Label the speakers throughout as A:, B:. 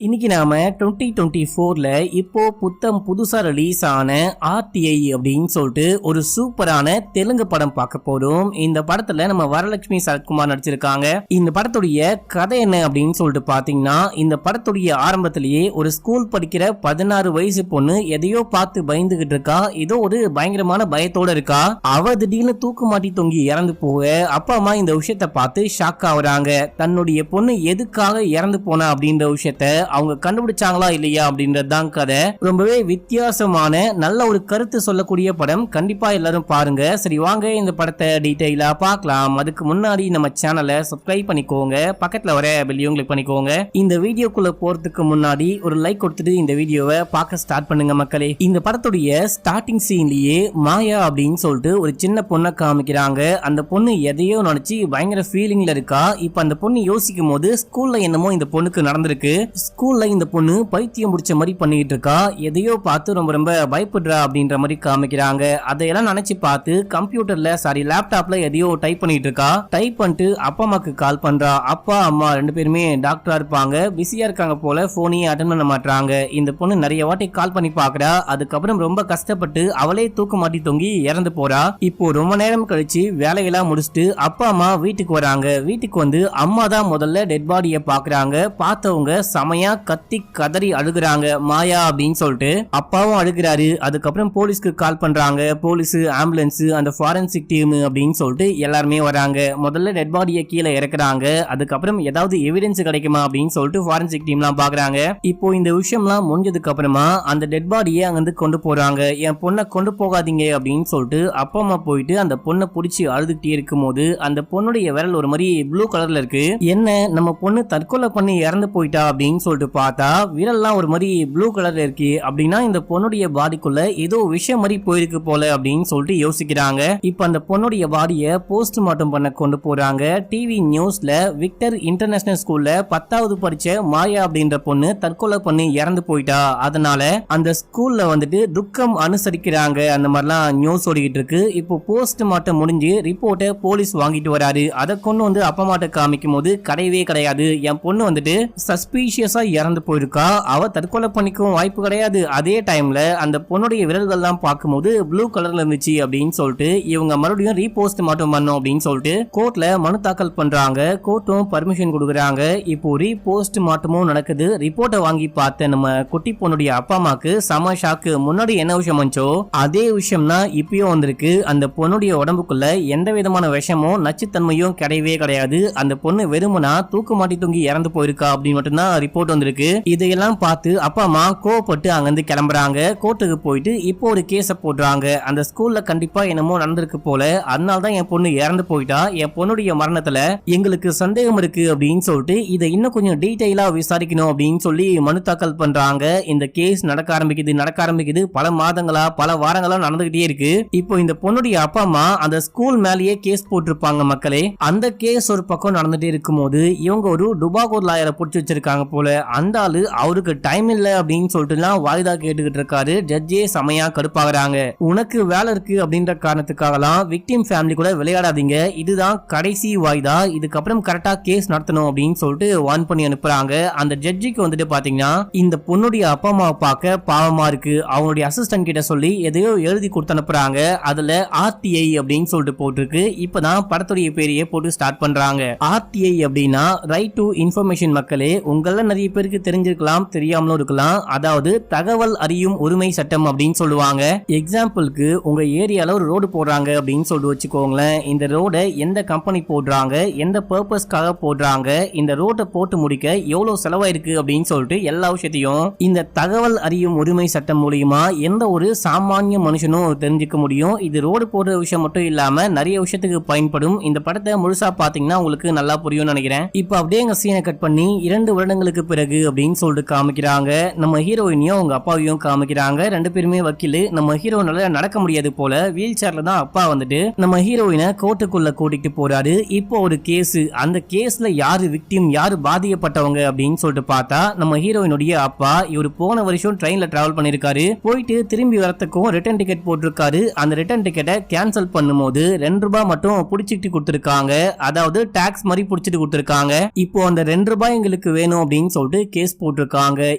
A: இன்னைக்கு நாம 2024ல இப்போ புத்தம் புதுசா ரிலீஸ் ஆன ஆர்டிஐ அப்படின்னு சொல்லிட்டு ஒரு சூப்பரான தெலுங்கு படம் பார்க்க போறோம். இந்த படத்துல நம்ம வரலட்சுமி சரத்குமார் நடிச்சிருக்காங்க. இந்த படத்துடைய கதை என்ன அப்படின்னு சொல்லிட்டு பாத்தீங்கன்னா, இந்த படத்துடைய ஆரம்பத்திலேயே ஒரு ஸ்கூல் படிக்கிற 16 வயசு பொண்ணு எதையோ பார்த்து பயந்துகிட்டு இருக்கா. ஏதோ ஒரு பயங்கரமான பயத்தோட இருக்கா. அவ திடீர்னு தூக்கு மாட்டி தொங்கி இறந்து போக அப்பா அம்மா இந்த விஷயத்த பார்த்து ஷாக் ஆகுறாங்க. தன்னுடைய பொண்ணு எதுக்காக இறந்து போனா அப்படின்ற விஷயத்த அவங்க கண்டுபிடிச்சாங்களா இல்லையா அப்படின்றதுதான் கதை. ரொம்பவே வித்தியாசமான நல்ல ஒரு கருத்து சொல்லக்கூடிய படம். கண்டிப்பா எல்லாரும் பாருங்க. சரி, வாங்க இந்த படத்தை டீடைலா பார்க்கலாம். அதுக்கு முன்னாடி நம்ம சேனலை சப்ஸ்கிரைப் பண்ணிக்கோங்க, பக்கத்துல வர பெல்லையும் கிளிக் பண்ணிக்கோங்க. இந்த வீடியோக்குள்ள போறதுக்கு முன்னாடி ஒரு லைக் கொடுத்துட்டு இந்த வீடியோவை பார்க்க ஸ்டார்ட் பண்ணுங்க மக்களே. இந்த படத்துடைய ஸ்டார்டிங் சீன்லயே மாயா அப்படின்னு சொல்லிட்டு ஒரு சின்ன பொண்ணை காமிக்கிறாங்க. அந்த பொண்ணு எதையோ நினைச்சு பயங்கர ஃபீலிங்ல இருக்கா. இப்ப அந்த பொண்ணு யோசிக்கும் போது ஸ்கூல்ல என்னமோ இந்த பொண்ணுக்கு நடந்திருக்கு. ஸ்கூல்ல இந்த பொண்ணு பைத்தியம் முடிச்ச மாதிரி பண்ணிட்டு இருக்கா. எதையோ பார்த்து ரொம்ப ரொம்ப பயப்படுறா அப்படின்ற மாதிரி காமிக்கிறாங்க. அதையெல்லாம் நினைச்சு பார்த்து கம்ப்யூட்டர்ல லேப்டாப்ல எதையோ டைப் பண்ணிட்டு இருக்கா. டைப் பண்ணிட்டு அப்பா அம்மாக்கு கால் பண்றா. அப்பா அம்மா ரெண்டு பேருமே டாக்டரா இருப்பாங்க, பிஸியா இருக்காங்க போல, போனையே அட்டன் பண்ண மாட்டாங்க. இந்த பொண்ணு நிறைய வாட்டி கால் பண்ணி பாக்குறா. அதுக்கப்புறம் ரொம்ப கஷ்டப்பட்டு அவளே தூக்கு மாட்டி தொங்கி இறந்து போறா. இப்போ ரொம்ப நேரம் கழிச்சு வேலையெல்லாம் முடிச்சுட்டு அப்பா அம்மா வீட்டுக்கு வராங்க. வீட்டுக்கு வந்து அம்மா தான் முதல்ல டெட் பாடியை பாக்குறாங்க. பார்த்தவங்க சமையா கத்தி கதறி அழுகுறாங்க, மாயா அப்படின்னு சொல்லிட்டு. அப்பாவும் அழுகிறாரு. அதுக்கப்புறம் போலீஸ்க்கு கால் பண்றாங்க. போலீஸ், ஆம்புலன்ஸ், அந்த ஃபாரன்சிக் டீம் அப்படின்னு சொல்லிட்டு எல்லாருமே வராங்க. முதல்ல டெட் பாடியை கீழே இறக்குறாங்க. அதுக்கப்புறம் ஏதாவது எவிடன்ஸ் கிடைக்குமா அப்படின்னு சொல்லிட்டு ஃபாரன்சிக் டீம்லாம் பாக்குறாங்க. இப்போ இந்த விஷயம்லாம் முடிஞ்சதுக்கு அப்புறமா அந்த டெட் பாடியை அங்கிருந்து கொண்டு போறாங்க. என் பொண்ணை கொண்டு போகாதீங்க அப்படின்னு சொல்லிட்டு அப்பா அம்மா போயிட்டு அந்த பொண்ணை பிடிச்சி அழுதுகிட்டே இருக்கும் போது அந்த பொண்ணுடைய விரல் ஒரு மாதிரி ப்ளூ கலர்ல இருக்கு. என்ன, நம்ம பொண்ணு தற்கொலை பண்ணி இறந்து போயிட்டா அப்படின்னு சொல்லிட்டு பார்த்தா விரல்லாம் ஒரு மாதிரி ப்ளூ கலர்ல இருக்கு. அப்படின்னா இந்த பொண்ணுடைய பாடிக்குள்ள ஏதோ விஷயம் மாதிரி போயிருக்கு போல அப்படின்னு சொல்லிட்டு யோசிக்கிறாங்க. இப்ப அந்த பொண்ணுடைய பாடியை போஸ்ட்மார்ட்டம் பண்ண கொண்டு போறாங்க. டிவி நியூஸ்ல விக்டர் இன்டர்நேஷனல் ஸ்கூல்ல 10வது படிச்ச மாயா அப்படின்ற பொண்ணு தற்கொலை பண்ணி இறந்து போயிட்டா. அதனால அந்த ஸ்கூல்ல வந்துட்டு துக்கம் அனுசரிக்கிறாங்க. அந்த மாதிரிலாம் நியூஸ் ஓடிக்கிட்டு இருக்கு. இப்போ போஸ்ட்மார்ட்டம் முடிஞ்சு ரிப்போர்ட்டை போலீஸ் வாங்கிட்டு வராரு. அதை கொண்டு வந்து அப்பா அம்மாட்ட காமிக்கும் போது கிடையவே கிடையாது, என் பொண்ணு வந்துட்டு சஸ்பீஷியஸா இறந்து போயிருக்கா, அவ தற்கொலை பண்ணிக்கவும் வாய்ப்பு கிடையாது. அதே டைம்ல அந்த பொண்ணுடைய விரல்கள் எல்லாம் பார்க்கும்போது ப்ளூ கலர்ல இருந்துச்சு அப்படின்னு சொல்லிட்டு இவங்க மறுபடியும் ரீபோஸ்ட் மாட்டம் பண்ணோம் அப்படின்னு சொல்லிட்டு கோர்ட்ல மனு தாக்கல் பண்றாங்க. கோர்ட்டும் பர்மிஷன் கொடுக்குறாங்க. இப்போ ரீபோஸ்ட் மாட்டமும் நடக்குது. ரிப்போர்ட்டை வாங்கி பார்த்த நம்ம குட்டி பொண்ணுடைய அப்பா அம்மாக்கு செம ஷாக்கு. முன்னாடி என்ன விஷயம் வந்துச்சோ அதே விஷயம் தான் இப்பயும் வந்திருக்கு. அந்த பொண்ணுடைய உடம்புக்குள்ள எந்த விதமான விஷமும் நச்சுத்தன்மையும் கிடையவே கிடையாது. அந்த பொண்ணு வெறுமனா தூக்கு மாட்டி தூங்கி இறந்து போயிருக்கா அப்படின்னு மட்டும்தான் ரிப்போர்ட் வந்திருக்கு. இதையெல்லாம் பார்த்து அப்பா அம்மா கோவப்பட்டு அங்கிருந்து கிளம்புறாங்க. கோர்ட்டுக்கு போயிட்டு இப்போ ஒரு கேஸ போடுறாங்க. அந்த ஸ்கூல்ல கண்டிப்பா என்னமோ நடந்திருக்கு போல, அதனால தான் என் பொண்ணு இறந்து போயிட்டா. என் பொண்ணுடைய மரணத்துல எங்களுக்கு சந்தேகம் இருக்கு அப்படின்னு சொல்லிட்டு இதை இன்னும் கொஞ்சம் டீடைலா விசாரிக்கணும் அப்படின்னு சொல்லி மனு தாக்கல் பண்றாங்க. இந்த கேஸ் நடக்க ஆரம்பிக்குது. பல மாதங்களா பல வாரங்களா நடந்துகிட்டே இருக்கு. இப்போ இந்த பொண்ணுடைய அப்பா அம்மா அந்த ஸ்கூல் மேலேயே கேஸ் போட்டிருப்பாங்க மக்களே. அந்த கேஸ் ஒரு பக்கம் நடந்துட்டே இருக்கும் போது இவங்க ஒரு டுபாகூர் லாயரை பிடிச்சி வச்சிருக்காங்க போல. அந்த ஆளு அவருக்கு டைம் இல்ல அப்படின்னு சொல்லிட்டு வாய்தா கேட்டுக்கிட்டு இருக்காரு. ஜட்ஜே செமையா கடுப்பாகிறாங்க. உனக்கு வேலை இருக்கு அப்படின்ற காரணத்துக்காகலாம் விக்டிம் ஃபேமிலி கூட விளையாடாதீங்க, இதுதான் கடைசி வாய்தா, இதுக்கப்புறம் கரெக்டா கேஸ் நடத்தணும் அப்படின்னு சொல்லிட்டு வார்ன் பண்ணி அனுப்புறாங்க. அந்த ஜட்ஜிக்கு வந்துட்டு பாத்தீங்கன்னா இந்த பொண்ணுடைய அப்பா அம்மா பார்க்க பாவமா இருக்கு. அவங்களுடைய அசிஸ்டன்ட் கிட்ட சொல்லி எதையோ எழுதி கொடுத்து அனுப்புறாங்க. அதுல ஆர்டிஐ அப்படின்னு சொல்லிட்டு போட்டிருக்கு. இப்பதான் படத்துடைய பேரையே போட்டு ஸ்டார்ட் பண்றாங்க. ஆர்டிஐ அப்படின்னா ரைட் டு இன்ஃபர்மேஷன். மக்களே, உங்கள நிறைய பேருக்கு தெரிஞ்சிருக்கலாம், தெரியாமலும் இருக்கலாம். அதாவது தகவல் அறியும் உரிமை சட்டம் அப்படின்னு சொல்லுவாங்க. எக்ஸாம்பிளுக்கு உங்க ஏரியால ஒரு ரோடு போடுறாங்க அப்படின்னு சொல்லிட்டு வச்சுக்கோங்களேன். இந்த ரோட எந்த கம்பெனி போடுறாங்க, எந்த பர்பஸ்க்காக போடுறாங்க, இந்த ரோட்டை போட்டு முடிக்க எவ்வளவு செலவாயிருக்கு அப்படின்னு சொல்லிட்டு எல்லா விஷயத்தையும் இந்த தகவல் அறியும் உரிமை சட்டம் மூலியமா எந்த ஒரு சாமானிய மனுஷனும் தெரிஞ்சுக்க முடியும். இது ரோடு போடுற விஷயம் மட்டும் இல்லாம நிறைய விஷயத்துக்கு பயன்படும். இந்த படத்தை முழுசா பாத்தீங்கன்னா உங்களுக்கு நல்லா புரியும் நினைக்கிறேன். இப்ப அப்படியே எங்க சீனை கட் பண்ணி 2 வருடங்களுக்கு பிறகு அப்படின்னு சொல்லிட்டு காமிக்கிறாங்க. நம்ம ஹீரோயினையும் அவங்க அப்பாவையும் காமிக்கிறாங்க. ரெண்டு பேருமே வக்கீல். நம்ம ஹீரோனால நடக்க முடியாது போல, வீல் சேர்ல தான் அப்பா வந்துட்டு நம்ம ஹீரோயினை கோர்ட்டுக்குள்ள கூட்டிட்டு போறாரு. இப்போ ஒரு கேஸ். அந்த கேஸ்ல யாரு விக்டிம், யாரு பாதிக்கப்பட்டவங்க அப்படின்னு சொல்லிட்டு பார்த்தா நம்ம ஹீரோயினுடைய அப்பா. இவர் போன வருஷம் ட்ரெயின்ல டிராவல் பண்ணிருக்காரு. போயிட்டு திரும்பி வரத்துக்கும் ரிட்டர்ன் டிக்கெட் போட்டிருக்காரு. அந்த ரிட்டர்ன் டிக்கெட்டை கேன்சல் பண்ணும்போது 2 ரூபாய் மட்டும் புடிச்சிட்டு கொடுத்திருக்காங்க. அதாவது டாக்ஸ் மாதிரி புடிச்சிட்டு கொடுத்திருக்காங்க. இப்போ அந்த 2 ரூபாய் எங்களுக்கு வேணும் அப்படின்னு சொல்லிட்டு சொல்லிட்டு கேஸ் போட்டிருக்காங்க.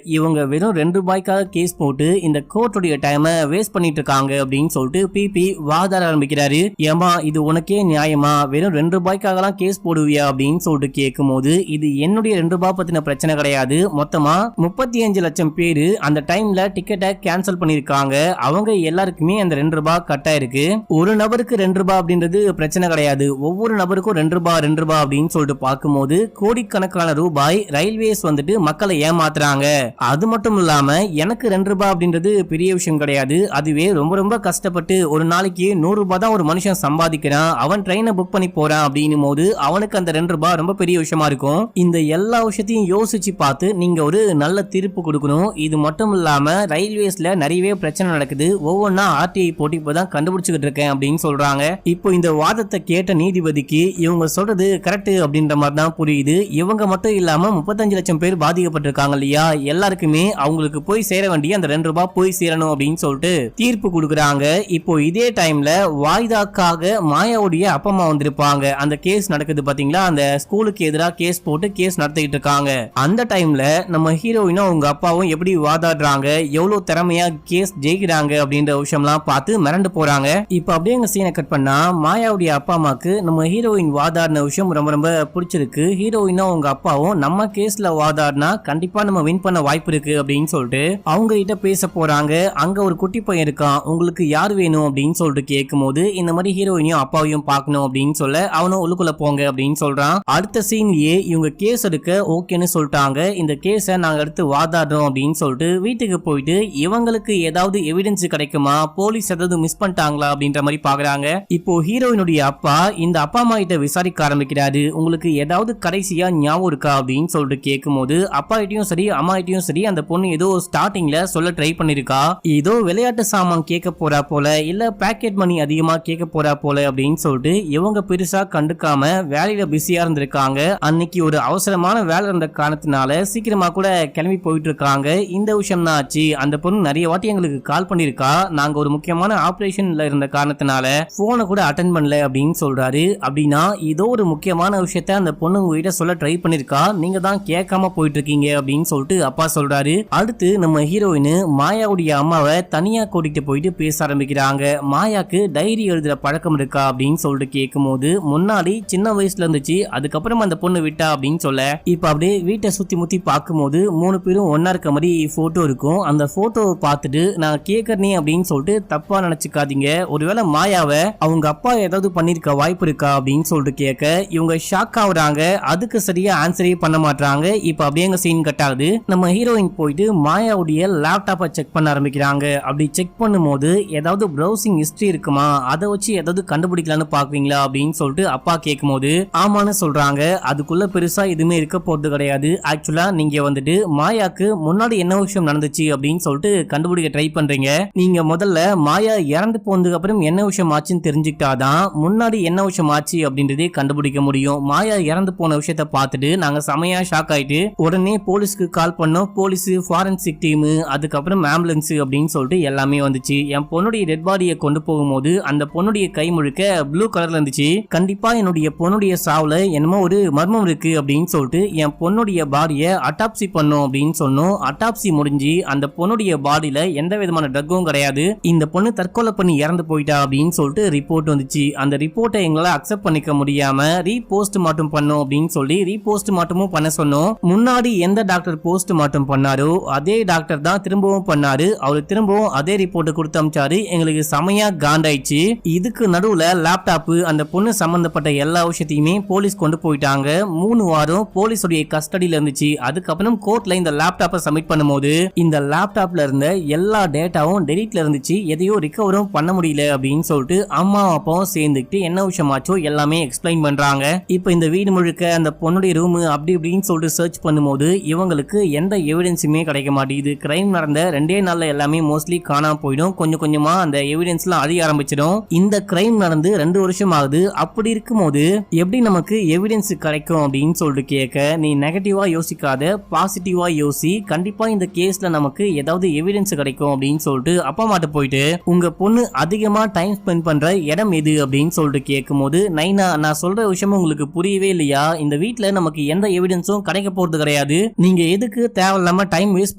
A: இவங்க வெறும் 2 ரூபாய்க்காக கேஸ் போட்டு இந்த கோர்ட்டுடைய டைமை வேஸ்ட் பண்ணிட்டு இருக்காங்க அப்படின்னு சொல்லிட்டு பிபி வாதாட ஆரம்பிக்கிறாரு. ஏமா இது உனக்கே நியாயமா? வெறும் 2 ரூபாய்க்காகலாம் கேஸ் போடுவியா அப்படின்னு சொல்லிட்டு கேட்கும் போது, இது என்னுடைய 2 ரூபாய் பத்தின பிரச்சனை கிடையாது, மொத்தமா 35 லட்சம் பேரு அந்த டைம்ல டிக்கெட்டை கேன்சல் பண்ணிருக்காங்க, அவங்க எல்லாருக்குமே அந்த 2 ரூபாய் கட்டா இருக்கு. ஒரு நபருக்கு 2 ரூபாய் அப்படின்றது பிரச்சனை கிடையாது, ஒவ்வொரு நபருக்கும் 2 ரூபாய் அப்படின்னு சொல்லிட்டு பார்க்கும்போது கோடிக்கணக்கான ரூபாய் ரயில்வேஸ் வந்துட்டு மக்களை ஏமாத்துறாங்க. அது மட்டும் இல்லாம எனக்கு 2 ரூபாய் அப்படின்றது பெரிய விஷயம் கிடையாது, அதுவே ரொம்ப ரொம்ப கஷ்டப்பட்டு ஒரு நாளைக்கு 100 ரூபாய் தான் ஒரு மனுஷன் சம்பாதிக்கிறான், அவன் ட்ரெயினை புக் பண்ணி போறான் அப்படின்னும் போது அவனுக்கு அந்த 2 ரூபாய் ரொம்ப பெரிய விஷயமா இருக்கும். இந்த எல்லா விஷயத்தையும் யோசிச்சு பார்த்து நீங்க ஒரு நல்ல தீர்ப்பு கொடுக்கணும். இது மட்டும் இல்லாம ரயில்வேஸ்ல நிறையவே பிரச்சனை நடக்குது, ஒவ்வொன்னா ஆர்டிஐ போட்டு இப்பதான் கண்டுபிடிச்சுக்கிட்டு இருக்கேன் அப்படின்னு சொல்றாங்க. இப்போ இந்த வாதத்தை கேட்ட நீதிபதிக்கு இவங்க சொல்றது கரெக்ட் அப்படின்ற மாதிரி தான் புரியுது. இவங்க மட்டும் இல்லாம 35 லட்சம் பேர் பாதிக்கப்பட்டிருக்காங்க இல்லையா, எல்லாருக்குமே அவங்களுக்கு போய் சேர வேண்டிய அந்த 2 ரூபாய் போய் சேரணும் அப்படின்னு சொல்லிட்டு தீர்ப்பு கொடுக்குறாங்க. இப்போ இதே டைம்ல வாய்தாக்காக மாயாவுடைய அப்பா அம்மா வந்திருப்பாங்க. அந்த கேஸ் நடக்குது பாத்தீங்களா, அந்த ஸ்கூலுக்கு எதிராக கேஸ் போட்டு கேஸ் நடத்திட்டு இருக்காங்க. அந்த டைம்ல நம்ம ஹீரோயினும் அவங்க அப்பாவும் எப்படி வாதாடுறாங்க, எவ்வளவு திறமையா கேஸ் ஜெயிக்கிறாங்க அப்படின்ற விஷயம்லாம் பார்த்து மிரண்டு போறாங்க. இப்ப அப்படியே எங்க சீனை கட் பண்ணா மாயாவுடைய அப்பா அம்மாக்கு நம்ம ஹீரோயின் வாதாடின விஷயம் ரொம்ப ரொம்ப பிடிச்சிருக்கு. ஹீரோயினும் அவங்க அப்பாவும் நம்ம கேஸ்ல வாதாடினா கண்டிப்பா நம்ம வின் பண்ண வாய்ப்பு இருக்கு அப்படின்னு சொல்லிட்டு அவங்க கிட்ட பேச போறாங்க. அங்க ஒரு குட்டி பையன் இருக்கான், உங்களுக்கு யார் வேணும் அப்படின்னு சொல்லிட்டு கேட்கும் போது இந்த மாதிரி ஹீரோயினையும் அப்பாவையும் பார்க்கணும் அப்படின்னு சொல்ல அவனும் உள்ளுக்குள்ள போங்க அப்படின்னு சொல்றான். அடுத்த சீன்லயே இவங்க கேஸ் எடுக்க ஓகேன்னு சொல்லிட்டாங்க. இந்த கேஸை நாங்க எடுத்து வாதாடுறோம் அப்படின்னு சொல்லிட்டு வீட்டுக்கு போயிட்டு இவங்களுக்கு ஏதாவது எவிடன்ஸ் கிடைக்குமா, போலீஸ் ஏதாவது மிஸ் பண்ணிட்டாங்களா அப்படின்ற மாதிரி பாக்குறாங்க. இப்போ ஹீரோயினுடைய அப்பா இந்த அப்பா அம்மா கிட்ட விசாரிக்க ஆரம்பிக்கிறாரு. உங்களுக்கு ஏதாவது கடைசியா ஞாபகம் இருக்கா அப்படின்னு சொல்லிட்டு கேட்கும் போது அப்பா கிட்டயும் சரி அம்மா கிட்டயும் சரி அந்த பொண்ணு ஏதோ ஸ்டார்டிங்ல சொல்ல ட்ரை பண்ணிருக்கா, ஏதோ விளையாட்டு சாமான் கேட்க போறா போல, இல்ல பாக்கெட் மணி அதிகமா கேட்க போறா போல அப்படின்னு சொல்லிட்டு இவங்க பெருசா கண்டுக்காம வேலையில பிஸியா இருந்திருக்காங்க. அன்னைக்கு ஒரு அவசரமான வேலை இருந்த காரணத்தினால சீக்கிரமா கூட கிளம்பி போயிட்டு இருக்காங்க. இந்த விஷயம் தான் ஆச்சு. அந்த பொண்ணு நிறைய வாட்டி எங்களுக்கு கால் பண்ணிருக்கா, நாங்க ஒரு முக்கியமான ஆபரேஷன்ல இருந்த காரணத்தினால போனை கூட அட்டென்ட் பண்ணல அப்படின்னு சொல்றாரு. அப்படின்னா ஏதோ ஒரு முக்கியமான விஷயத்த அந்த பொண்ணு உங்ககிட்ட சொல்ல ட்ரை பண்ணிருக்கா, நீங்க தான் கேட்காம போயிட்டு இருக்கீங்க அப்படின்னு சொல்லிட்டு அப்பா சொல்றாரு. அடுத்து நம்ம ஹீரோயின் மாயாவுடைய அம்மாவை தனியா கூட்டிட்டு போயிட்டு பேச ஆரம்பிக்கிறாங்க. மாயாக்கு டைரி எழுதுற பழக்கம் இருக்கா அப்படின்னு சொல்லிட்டு கேட்கும் போது முன்னாடி சின்ன வயசுல இருந்துச்சு, அதுக்கப்புறம் அந்த பொண்ணு விட்டா அப்படின்னு சொல்ல இப்ப அப்படியே வீட்டை சுத்தி முத்தி பார்க்கும் போது 3 பேரும் ஒன்னா இருக்க மாதிரி போட்டோ இருக்கும். அந்த போட்டோவை பார்த்துட்டு நான் கேட்கறனே அப்படின்னு சொல்லிட்டு தப்பா நினைச்சுக்காதீங்க, ஒருவேளை மாயாவை அவங்க அப்பா ஏதாவது பண்ணிருக்க வாய்ப்பு இருக்கா அப்படின்னு சொல்லிட்டு கேட்க இவங்க ஷாக் ஆகுறாங்க. அதுக்கு சரியா ஆன்சரே பண்ண மாட்டாங்க. இப்ப அப்படியே சீன் கட் ஆகுது. நம்ம ஹீரோயின் போயிட்டு மாயாவுடைய லேப்டாப்பை செக் பண்ண ஆரம்பிக்கிறாங்க. அப்படி செக் பண்ணும்போது ஏதாவது ப்ரௌசிங் ஹிஸ்டரி இருக்குமா, அதை வச்சு ஏதாவது கண்டுபிடிக்கலான்னு பாக்குவீங்களா அப்படின்னு சொல்லிட்டு அப்பா கேட்கும் போது ஆமான்னு சொல்றாங்க. அதுக்குள்ள பெருசா எதுவுமே இருக்க போறது கிடையாது. ஆக்சுவலா நீங்க வந்துட்டு மாயாக்கு முன்னாடி என்ன விஷயம் நடந்துச்சு அப்படின்னு சொல்லிட்டு கண்டுபிடிக்க ட்ரை பண்றீங்க. நீங்க முதல்ல மாயா இறந்து போனதுக்கு அப்புறம் என்ன விஷயம் ஆச்சுன்னு தெரிஞ்சுக்கிட்டாதான் முன்னாடி என்ன விஷயம் ஆச்சு அப்படின்றதே கண்டுபிடிக்க முடியும். மாயா இறந்து போன விஷயத்த பார்த்துட்டு நாங்க செமையா ஷாக் ஆயிட்டு உடனே போலீஸ்க்கு கால் பண்ணோம். போலீஸ், ஃபாரன்சிக் டீம், அதுக்கப்புறம் ஆம்புலன்ஸ் அப்படின்னு சொல்லிட்டு எல்லாமே வந்துச்சு. என் பொண்ணுடைய டெட் பாடியை கொண்டு போகும்போது அந்த பொண்ணுடைய கை முழுக்க ப்ளூ கலர்ல இருந்துச்சு. கண்டிப்பா என்னுடைய பொண்ணுடைய சாவுல என்னமோ ஒரு மர்மம் இருக்கு அப்படின்னு சொல்லிட்டு என் பொண்ணுடைய பாடியை அட்டாப்சி பண்ணோம் அப்படின்னு சொன்னோம். அட்டாப்சி முடிஞ்சு அந்த பொண்ணுடைய பாடியில எந்த விதமான ட்ரக்கும் கிடையாது, இந்த பொண்ணு தற்கொலை பண்ணி இறந்து போயிட்டா அப்படின்னு சொல்லிட்டு ரிப்போர்ட் வந்துச்சு. அந்த ரிப்போர்ட்டை எங்களால அக்செப்ட் பண்ணிக்க முடியாம ரீபோஸ்ட் மார்ட்டம் பண்ணோம் அப்படின்னு சொல்லி ரீபோஸ்ட் மார்ட்டமும் பண்ண சொன்னோம். முன்னாடி எந்த டாக்டர் போஸ்ட் மார்ட்டம் பண்ணாரோ அதே டாக்டர் தான் திரும்பவும் பண்ணாரு. அவரு திரும்பவும் அதே ரிப்போர்ட் கொடுத்து அமிச்சாரு. எங்களுக்கு செமையா காண்டாயிடுச்சு. இதுக்கு நடுவுல லேப்டாப், அந்த பொண்ணு சம்பந்தப்பட்ட எல்லா விஷயத்தையுமே போலீஸ் கொண்டு போயிட்டாங்க. 3 வாரம் போலீஸோடைய கஸ்டடியில இருந்துச்சு. அதுக்கப்புறம் கோர்ட்ல இந்த லேப்டாப்பை சப்மிட் பண்ணும்போது இந்த லேப்டாப்ல இருந்த எல்லா டேட்டாவும் டெலிட்ல இருந்துச்சு, எதையோ ரிகவரும் பண்ண முடியல அப்படின்னு சொல்லிட்டு அம்மா அப்பாவும் சேர்ந்துக்கிட்டு என்ன விஷயமாச்சோ எல்லாமே எக்ஸ்பிளைன் பண்றாங்க. இப்ப இந்த வீடு முழுக்க அந்த பொண்ணுடைய ரூம் அப்படி இப்படின்னு சொல்லிட்டு சர்ச் பண்ணும்போது இவங்களுக்கு எந்த எவிடன்ஸுமே கிடைக்க மாட்டேங்குது. கிரைம் நடந்த 2 நாள்ல எல்லாமே மோஸ்ட்லி காணாம போயிடும். கொஞ்சம் கொஞ்சமா அந்த எவிடன்ஸ் எல்லாம் அழிய ஆரம்பிச்சிடும். இந்த கிரைம் நடந்து 2 வருஷம் ஆகுது. அப்படி இருக்கும்போது எப்படி நமக்கு எவிடன்ஸ் கிடைக்கும் அப்படின்னு சொல்லிட்டு கேட்க நீ நெகட்டிவா யோசிக்காத, பாசிட்டிவா யோசி, கண்டிப்பா இந்த கேஸ்ல நமக்கு ஏதாவது எவிடன்ஸ் கிடைக்கும் அப்படின்னு சொல்லிட்டு அப்பா மாட்ட போயிட்டு உங்க பொண்ணு அதிகமா டைம் ஸ்பெண்ட் பண்ற இடம் எது அப்படின்னு சொல்லிட்டு கேட்கும் போது நைனா நான் சொல்ற விஷயம் உங்களுக்கு புரியவே இல்லையா, இந்த வீட்டுல நமக்கு எந்த எவிடன்ஸும் கிடைக்க போறது கிடையாது, கிடையாது, நீங்க எதுக்கு தேவையில்லாம டைம் வேஸ்ட்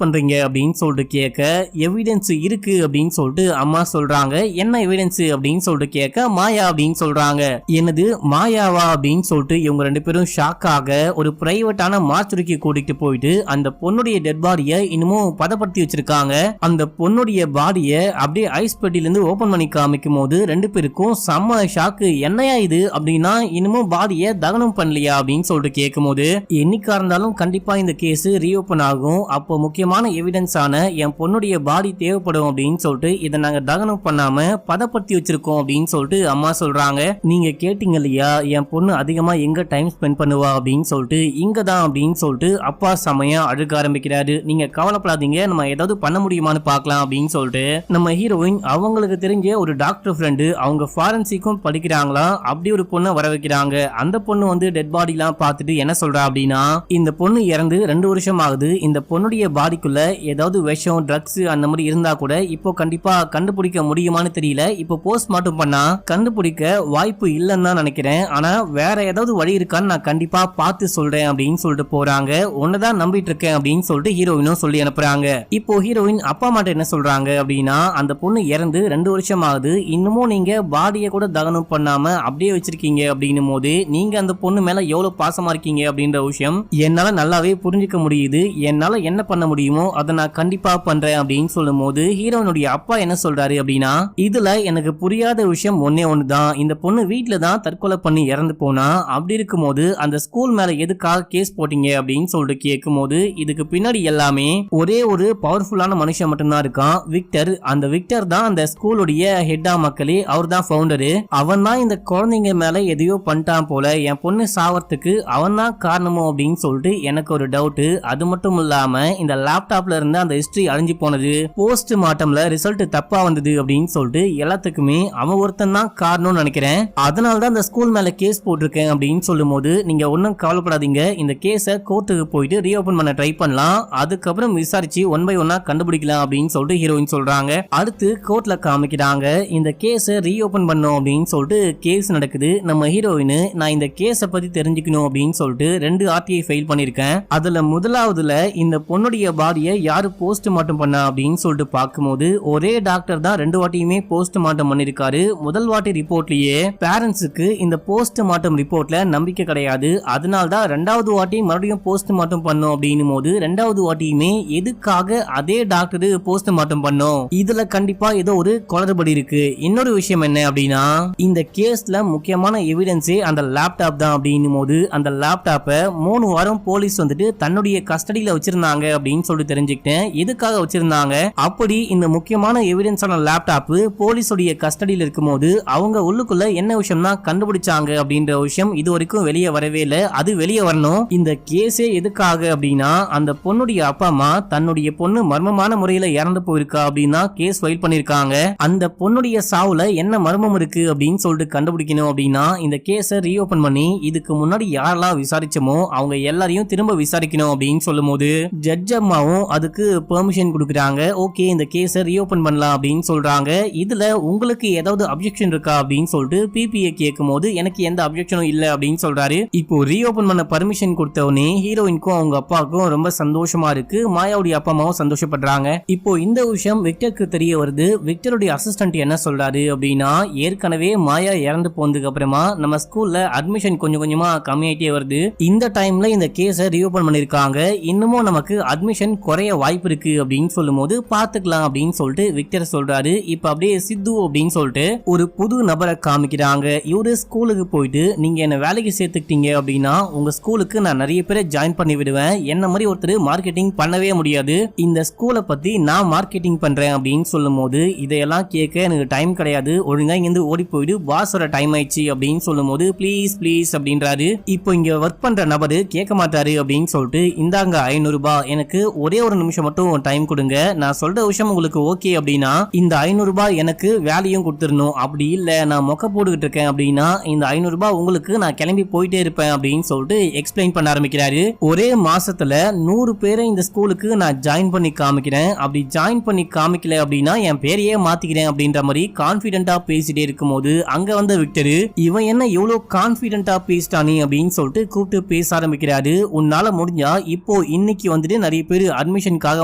A: பண்றீங்க அப்படின்னு சொல்லிட்டு கேட்க, எவிடன்ஸ் இருக்கு அப்படின்னு சொல்லிட்டு அம்மா சொல்றாங்க. என்ன எவிடன்ஸ் அப்படின்னு சொல்லிட்டு கேட்க, மாயா அப்படின்னு சொல்றாங்க. என்னது மாயாவா அப்படின்னு சொல்லிட்டு இவங்க ரெண்டு பேரும் ஷாக் ஆக ஒரு பிரைவேட்டான மார்ச்சுரிக்கு கூட்டிட்டு போயிட்டு அந்த பொண்ணுடைய டெட் பாடியை இன்னமும் பதப்படுத்தி வச்சிருக்காங்க. அந்த பொண்ணுடைய பாடியை அப்படியே ஐஸ் பெட்டில இருந்து ஓபன் பண்ணி காமிக்கும் போது ரெண்டு பேருக்கும் செம்ம ஷாக்கு. என்னையா இது அப்படின்னா, இன்னமும் பாடியை தகனம் பண்ணலையா அப்படின்னு சொல்லிட்டு கேட்கும் போது, என்னைக்கா இருந்தாலும் கண்டிப்பா இந்த கேஸ் ரீஓபன் ஆகும், அப்போ முக்கியமான எவிடன்ஸ் ஆன என் பொண்ணுடைய பாடி தேவைப்படும் அப்படின்னு சொல்லிட்டு இதை நாங்க தகனம் பண்ணாம பதப்படுத்தி வச்சிருக்கோம் அப்படின்னு சொல்லிட்டு அம்மா சொல்றாங்க. நீங்க கேட்டீங்க இல்லையா என் பொண்ணு அதிகமா எங்க டைம் ஸ்பெண்ட் பண்ணுவா அப்படின்னு சொல்லிட்டு, இங்கதான் அப்படின்னு சொல்லிட்டு அப்பா செமையா அழுக ஆரம்பிக்கிறாரு. நீங்க கவலைப்படாதீங்க, நம்ம ஏதாவது பண்ண முடியுமான்னு பார்க்கலாம் அப்படின்னு சொல்லிட்டு நம்ம ஹீரோயின் அவங்களுக்கு தெரிஞ்ச ஒரு டாக்டர் ஃப்ரெண்டு, அவங்க ஃபாரன்சிக்கும் படிக்கிறாங்களா, அப்படி ஒரு பொண்ணை வர வைக்கிறாங்க. அந்த பொண்ணு வந்து டெட் பாடி எல்லாம் பார்த்துட்டு என்ன சொல்றா அப்படின்னா, இந்த பொண்ணு இறந்து 2 வருஷம் ஆகுது, இந்த பொண்ணுடைய பாடிக்குள்ள ஏதாவது விஷம் ட்ரக்ஸ் அந்த மாதிரி இருந்தா கூட இப்போ கண்டிப்பா கண்டுபிடிக்க முடியுமான்னு தெரியல, இப்போ போஸ்ட்மார்ட்டம் பண்ணா கண்டுபிடிக்க வாய்ப்பு இல்லைன்னு தான் நினைக்கிறேன், ஆனா வேற ஏதாவது வழி இருக்கான்னு நான் கண்டிப்பா பார்த்து சொல்றேன் அப்படின்னு சொல்லிட்டு போறாங்க. உன்னதான் நம்பிட்டு இருக்கேன் அப்படின்னு சொல்லிட்டு ஹீரோயினும் சொல்லி அனுப்புறாங்க. இப்போ ஹீரோயின் அப்பா அம்மாட்ட என்ன சொல்றாங்க அப்படின்னா, அந்த பொண்ணு இறந்து 2 வருஷம் ஆகுது, இன்னமும் நீங்க பாடியை கூட தகனம் பண்ணாம அப்படியே வச்சிருக்கீங்க அப்படின்னும் போது நீங்க அந்த பொண்ணு மேல எவ்வளவு பாசமா இருக்கீங்க அப்படின்ற விஷயம் என்னால நல்லாவே புரிஞ்சுக்க முடியுது. என்னால என்ன பண்ண முடியுமோ அதை நான் கண்டிப்பா பண்றேன் அப்படின்னு சொல்லும் போது ஹீரோனுடைய அப்பா என்ன சொல்றாரு அப்படின்னா, இதுல எனக்கு புரியாத விஷயம் ஒன்னே ஒண்ணுதான், இந்த பொண்ணு வீட்டுல தான் தற்கொலை பண்ணி இறந்து போனா, அப்படி இருக்கும் போது அந்த ஸ்கூல் மேல எதுக்காக கேஸ் போட்டீங்க அப்படின்னு சொல்லிட்டு கேட்கும் போது, இதுக்கு பின்னாடி எல்லாமே ஒரே ஒரு பவர்ஃபுல்லான மனுஷன் மட்டும்தான் இருக்கான், விக்டர். அந்த விக்டர் தான் அந்த ஸ்கூலுடைய ஹெட்டா மக்களே, அவர் தான் ஃபவுண்டரு. அவன் தான் இந்த குழந்தைங்க மேல எதையோ பண்ணிட்டான் போல, என் பொண்ணு சாவறதுக்கு அவன் தான் காரணமோ அப்படின்னு சொல்லிட்டு எனக்கு ஒரு டவுட். அது மட்டும் இல்லாம இந்த லேப்டாப்ல இருந்து அந்த ஹிஸ்டரி அழிஞ்சு போனது, போஸ்ட் மார்ட்டம்ல ரிசல்ட் தப்பா வந்தது அப்படின்னு சொல்லிட்டு எல்லாத்துக்குமே அவன் ஒருத்தன் தான் காரணம்னு நினைக்கிறேன், அதனால தான் அந்த ஸ்கூல் மேல கேஸ் போட்டிருக்கேன் அப்படின்னு சொல்லும் போது, நீங்க ஒன்னும் கவலைப்படாதீங்க, இந்த கேஸை கோர்ட்டுக்கு போயிட்டு ரீஓபன் பண்ண ட்ரை பண்ணலாம், அதுக்கப்புறம் விசாரிச்சு ஒன் பை ஒன்னா கண்டுபிடிக்கலாம் அப்படின்னு சொல்லிட்டு ஹீரோயின் சொல்றாங்க. அடுத்து கோர்ட்ல காமிக்கிறாங்க. இந்த கேஸை ரீஓபன் பண்ணோம் அப்படின்னு சொல்லிட்டு கேஸ் நடக்குது. நம்ம ஹீரோயின், நான் இந்த கேஸை பத்தி தெரிஞ்சுக்கணும் அப்படின்னு சொல்லிட்டு 2 RTI ஃபைல் பண்ணிருக்கேன். அதுல முதலாவதுல இந்த பொண்ணுடைய பாடியை யாரு போஸ்ட் மார்ட்டம் பண்ணா அப்படின்னு சொல்லிட்டு பார்க்கும்போது, ஒரே டாக்டர் தான் 2 வாட்டியுமே போஸ்ட் மார்ட்டம் பண்ணிருக்காரு. முதல் வாட்டி ரிப்போர்ட்லயே பேரண்ட்ஸுக்கு இந்த போஸ்ட் மார்ட்டம் ரிப்போர்ட்ல நம்பிக்கை கிடையாது, அதனால தான் 2வது வாட்டி மறுபடியும் போஸ்ட் மார்ட்டம் பண்ணோம் அப்படின்னும் போது 2வது வாட்டியுமே எதுக்காக அதே டாக்டர் போஸ்ட் மார்ட்டம் பண்ணோம், இதுல கண்டிப்பா ஏதோ ஒரு குளறுபடி இருக்கு. இன்னொரு விஷயம் என்ன அப்படின்னா, இந்த கேஸ்ல முக்கியமான எவிடன்ஸே அந்த லேப்டாப் தான் அப்படின்னும் போது, அந்த லேப்டாப்பை 3 வாரம் போலீஸ் வந்துட்டு தன்னுடைய கஸ்டடியில வச்சிருந்தாங்க அப்படின்னு சொல்லி தெரிஞ்சுக்கிட்டேன். எதுக்காக வச்சிருந்தாங்க, அப்படி இந்த முக்கியமான எவிடன்ஸான லேப்டாப் போலீஸோடைய கஸ்டடியில இருக்கும்போது அவங்க உள்ளுக்குள்ள என்ன விஷயம் தான் கண்டுபிடிச்சாங்க அப்படின்ற விஷயம் இது வரைக்கும் வெளியே வரவே இல்லை, அது வெளியே வரணும். இந்த கேஸே எதுக்காக அப்படின்னா, அந்த பொண்ணுடைய அப்பா அம்மா தன்னுடைய பொண்ணு மர்மமான முறையில இறந்து போயிருக்கா அப்படின்னா கேஸ் ஃபைல் பண்ணிருக்காங்க. அந்த பொண்ணுடைய சாவுல என்ன மர்மம் இருக்கு அப்படின்னு சொல்லிட்டு கண்டுபிடிக்கணும் அப்படின்னா இந்த கேஸை ரீஓபன் பண்ணி இதுக்கு முன்னாடி யாரெல்லாம் விசாரிச்சோமோ அவங்க எல்லாரையும் திரும்ப விசாரிக்கணும் அப்படின்னு சொல்லும் போது ஜட்ஜ் அம்மாவும் அதுக்கு பெர்மிஷன் கொடுக்குறாங்க. ஓகே, இந்த கேஸை ரீஓபன் பண்ணலாம் அப்படின்னு சொல்றாங்க. இதுல உங்களுக்கு ஏதாவது அப்ஜெக்ஷன் இருக்கா அப்படின்னு சொல்லிட்டு பிபிஏ கேட்கும் போது எனக்கு எந்த அப்ஜெக்ஷனும் இல்ல அப்படின்னு சொல்றாரு. இப்போ ரீஓபன் பண்ண பர்மிஷன் கொடுத்தவனே ஹீரோயினுக்கும் அவங்க அப்பாவுக்கும் ரொம்ப சந்தோஷமா இருக்கு. மாயாவுடைய அப்பா அம்மாவும் சந்தோஷப்படுறாங்க. இப்போ இந்த விஷயம் விக்டருக்கு தெரிய வருது. விக்டருடைய அசிஸ்டன்ட் என்ன சொல்றாரு அப்படின்னா, ஏற்கனவே மாயா இறந்து போனதுக்கு அப்புறமா நம்ம ஸ்கூல்ல அட்மிஷன் கொஞ்சம் கொஞ்சமா கம்மியாயிட்டே வருது, இந்த டைம்ல இந்த கேஸை ரீஓபன் பண்ணிருக்காங்க, இன்னமும் நமக்கு அட்மிஷன் குறைய வாய்ப்பு இருக்கு அப்படின்னு சொல்லும் போது பாத்துக்கலாம் அப்படின்னு சொல்லிட்டு விக்டர் சொல்றாரு. இப்ப அப்படியே சித்து அப்படின்னு சொல்லிட்டு ஒரு புது நபரை காமிக்கிறாங்க. இவரு ஸ்கூலுக்கு போயிட்டு, நீங்க என்ன வேலைக்கு சேர்த்துக்கிட்டீங்க அப்படின்னா உங்க ஸ்கூலுக்கு நான் நிறைய பேரை ஜாயின் பண்ணி விடுவேன், என்ன மாதிரி ஒருத்தர் மார்க்கெட்டிங் பண்ணவே முடியாது, இந்த ஸ்கூலை பத்தி நான் மார்க்கெட்டிங் பண்றேன் அப்படின்னு சொல்லும் போது, இதையெல்லாம் கேட்க எனக்கு டைம் கிடையாது, ஒழுங்கா இங்கிருந்து ஓடி போயிடு, பாஸோட டைம் ஆயிடுச்சு அப்படின்னு சொல்லும் போது ப்ளீஸ் ப்ளீஸ் அப்படின்றாரு. இப்போ இங்க ஒர்க் பண்ற நபரு கேட்க மாட்டாரு அப்படின்னு சொல்லிட்டு, இந்தாங்க 500 ரூபாய், எனக்கு ஒரே ஒரு நிமிஷம் மட்டும் டைம் கொடுங்க, நான் சொல்ற விஷயம் உங்களுக்கு ஓகே அப்படின்னா இந்த 500 ரூபாய் எனக்கு வேலையும் கொடுத்துடணும், அப்படி இல்ல நான் மொக்க போட்டுக்கிட்டு இருக்கேன் அப்படின்னா இந்த 500 ரூபாய் உங்களுக்கு நான் கிளம்பி போயிட்டே இருப்பேன் அப்படின்னு சொல்லிட்டு எக்ஸ்பிளைன் பண்ண ஆரம்பிக்கிறாரு. ஒரே மாசத்துல 100 பேரை இந்த ஸ்கூலுக்கு நான் ஜாயின் பண்ணி காமிக்கிறேன், அப்படி ஜாயின் பண்ணி காமிக்கல அப்படின்னா என் பேரையே மாத்திக்கிறேன் அப்படின்ற மாதிரி கான்பிடென்டா பேசிட்டே இருக்கும்போது அங்க வந்த விக்டர், இவன் என்ன எவ்வளவு கான்பிடென்டா பேசிட்டானே அப்படின்னு சொல்லிட்டு கூப்பிட்டு பேச ஆரம்பிக்கிறாரு. உன்னால முடிஞ்சா இப்போ இன்னைக்கு வந்துட்டு நிறைய பேர் அட்மிஷனுக்காக